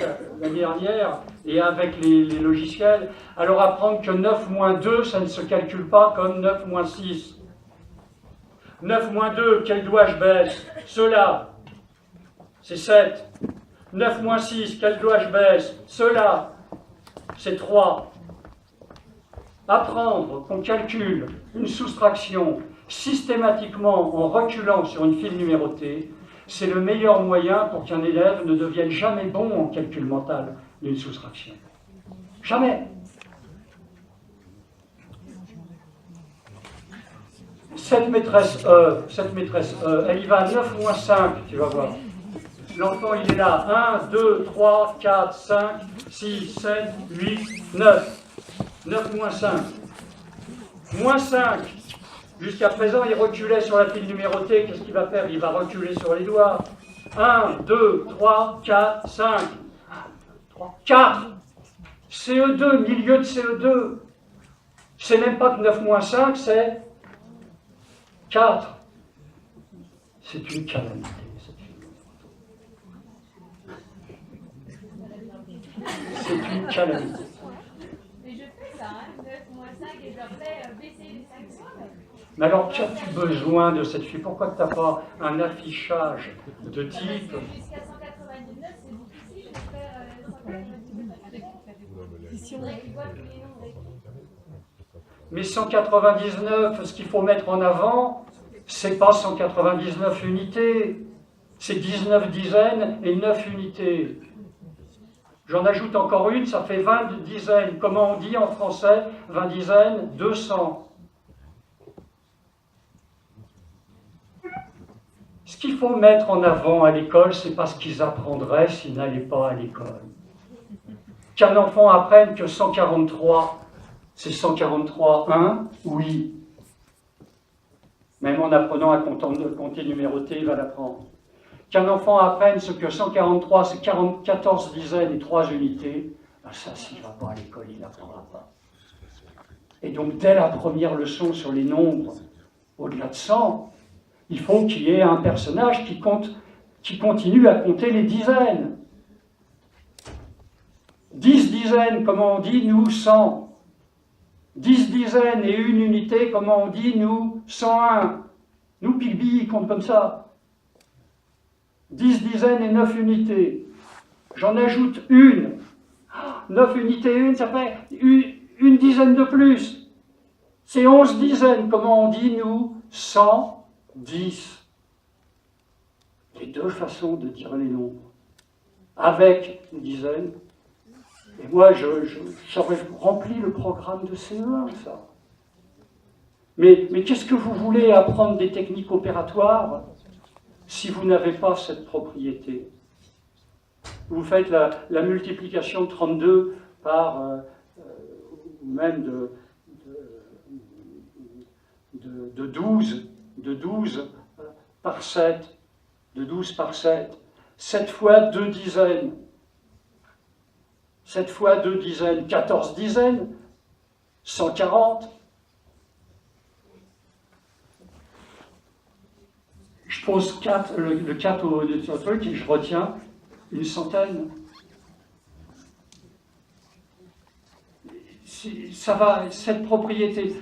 Speaker 1: et avec les logiciels, à leur apprendre que 9 moins 2, ça ne se calcule pas comme 9 moins 6. 9 moins 2, quel doigt je baisse? Cela, c'est 7. 9 moins 6, quel doigt je baisse? Cela, c'est 3. Apprendre qu'on calcule une soustraction systématiquement en reculant sur une file numérotée, c'est le meilleur moyen pour qu'un élève ne devienne jamais bon en calcul mental d'une soustraction. Jamais. Cette maîtresse E, elle y va à 9 moins 5, tu vas voir. L'enfant, il est là. 1, 2, 3, 4, 5, 6, 7, 8, 9. 9 moins 5. Moins 5. Jusqu'à présent, il reculait sur la file numérotée. Qu'est-ce qu'il va faire? Il va reculer sur les doigts. 1, 2, 3, 4, 5. 4. CE2, milieu de CE2. C'est même pas que 9 moins 5, c'est 4. C'est une calamité. C'est une calamité.
Speaker 5: Mais je fais ça, hein, 9 moins 5 et je leur fais baisser les 5 fois.
Speaker 1: Mais alors, qu'as-tu besoin de cette fille? Pourquoi tu n'as pas un affichage de type?
Speaker 5: Jusqu'à 199, c'est difficile de faire 199. Ici, on voit tous les nombres.
Speaker 1: Mais 199, ce qu'il faut mettre en avant, c'est pas 199 unités, c'est 19 dizaines et 9 unités. J'en ajoute encore une, ça fait 20 dizaines. Comment on dit en français 20 dizaines? 200. Ce qu'il faut mettre en avant à l'école, c'est pas ce qu'ils apprendraient s'ils n'allaient pas à l'école. Qu'un enfant apprenne que 143, c'est 143, 1, oui. Même en apprenant à compter numéroté, il va l'apprendre. Qu'un enfant apprenne ce que 143, c'est 14 dizaines et 3 unités, ben ça, s'il ne va pas à l'école, il n'apprendra pas. Et donc, dès la première leçon sur les nombres, au-delà de 100, il faut qu'il y ait un personnage qui continue à compter les dizaines. 10 dizaines, comment on dit, nous, 100. 10 dizaines et 1 unité, comment on dit, nous, 101. Nous, Pigby, il compte comme ça. 10 dizaines et 9 unités. J'en ajoute une. 9 unités et 1, ça fait une dizaine de plus. C'est 11 dizaines, comment on dit, nous, 110. Les deux façons de dire les nombres. Avec une dizaine. Et moi, j'aurais rempli le programme de CE1, ça. Mais qu'est-ce que vous voulez apprendre des techniques opératoires si vous n'avez pas cette propriété? Vous faites la multiplication de 32 par, ou même de 12 par 7, de 12 par 7, 7 fois 2 dizaines, 7 fois 2 dizaines, 14 dizaines, 140. Je pose le 4 au truc et je retiens une centaine. Ça va, cette propriété.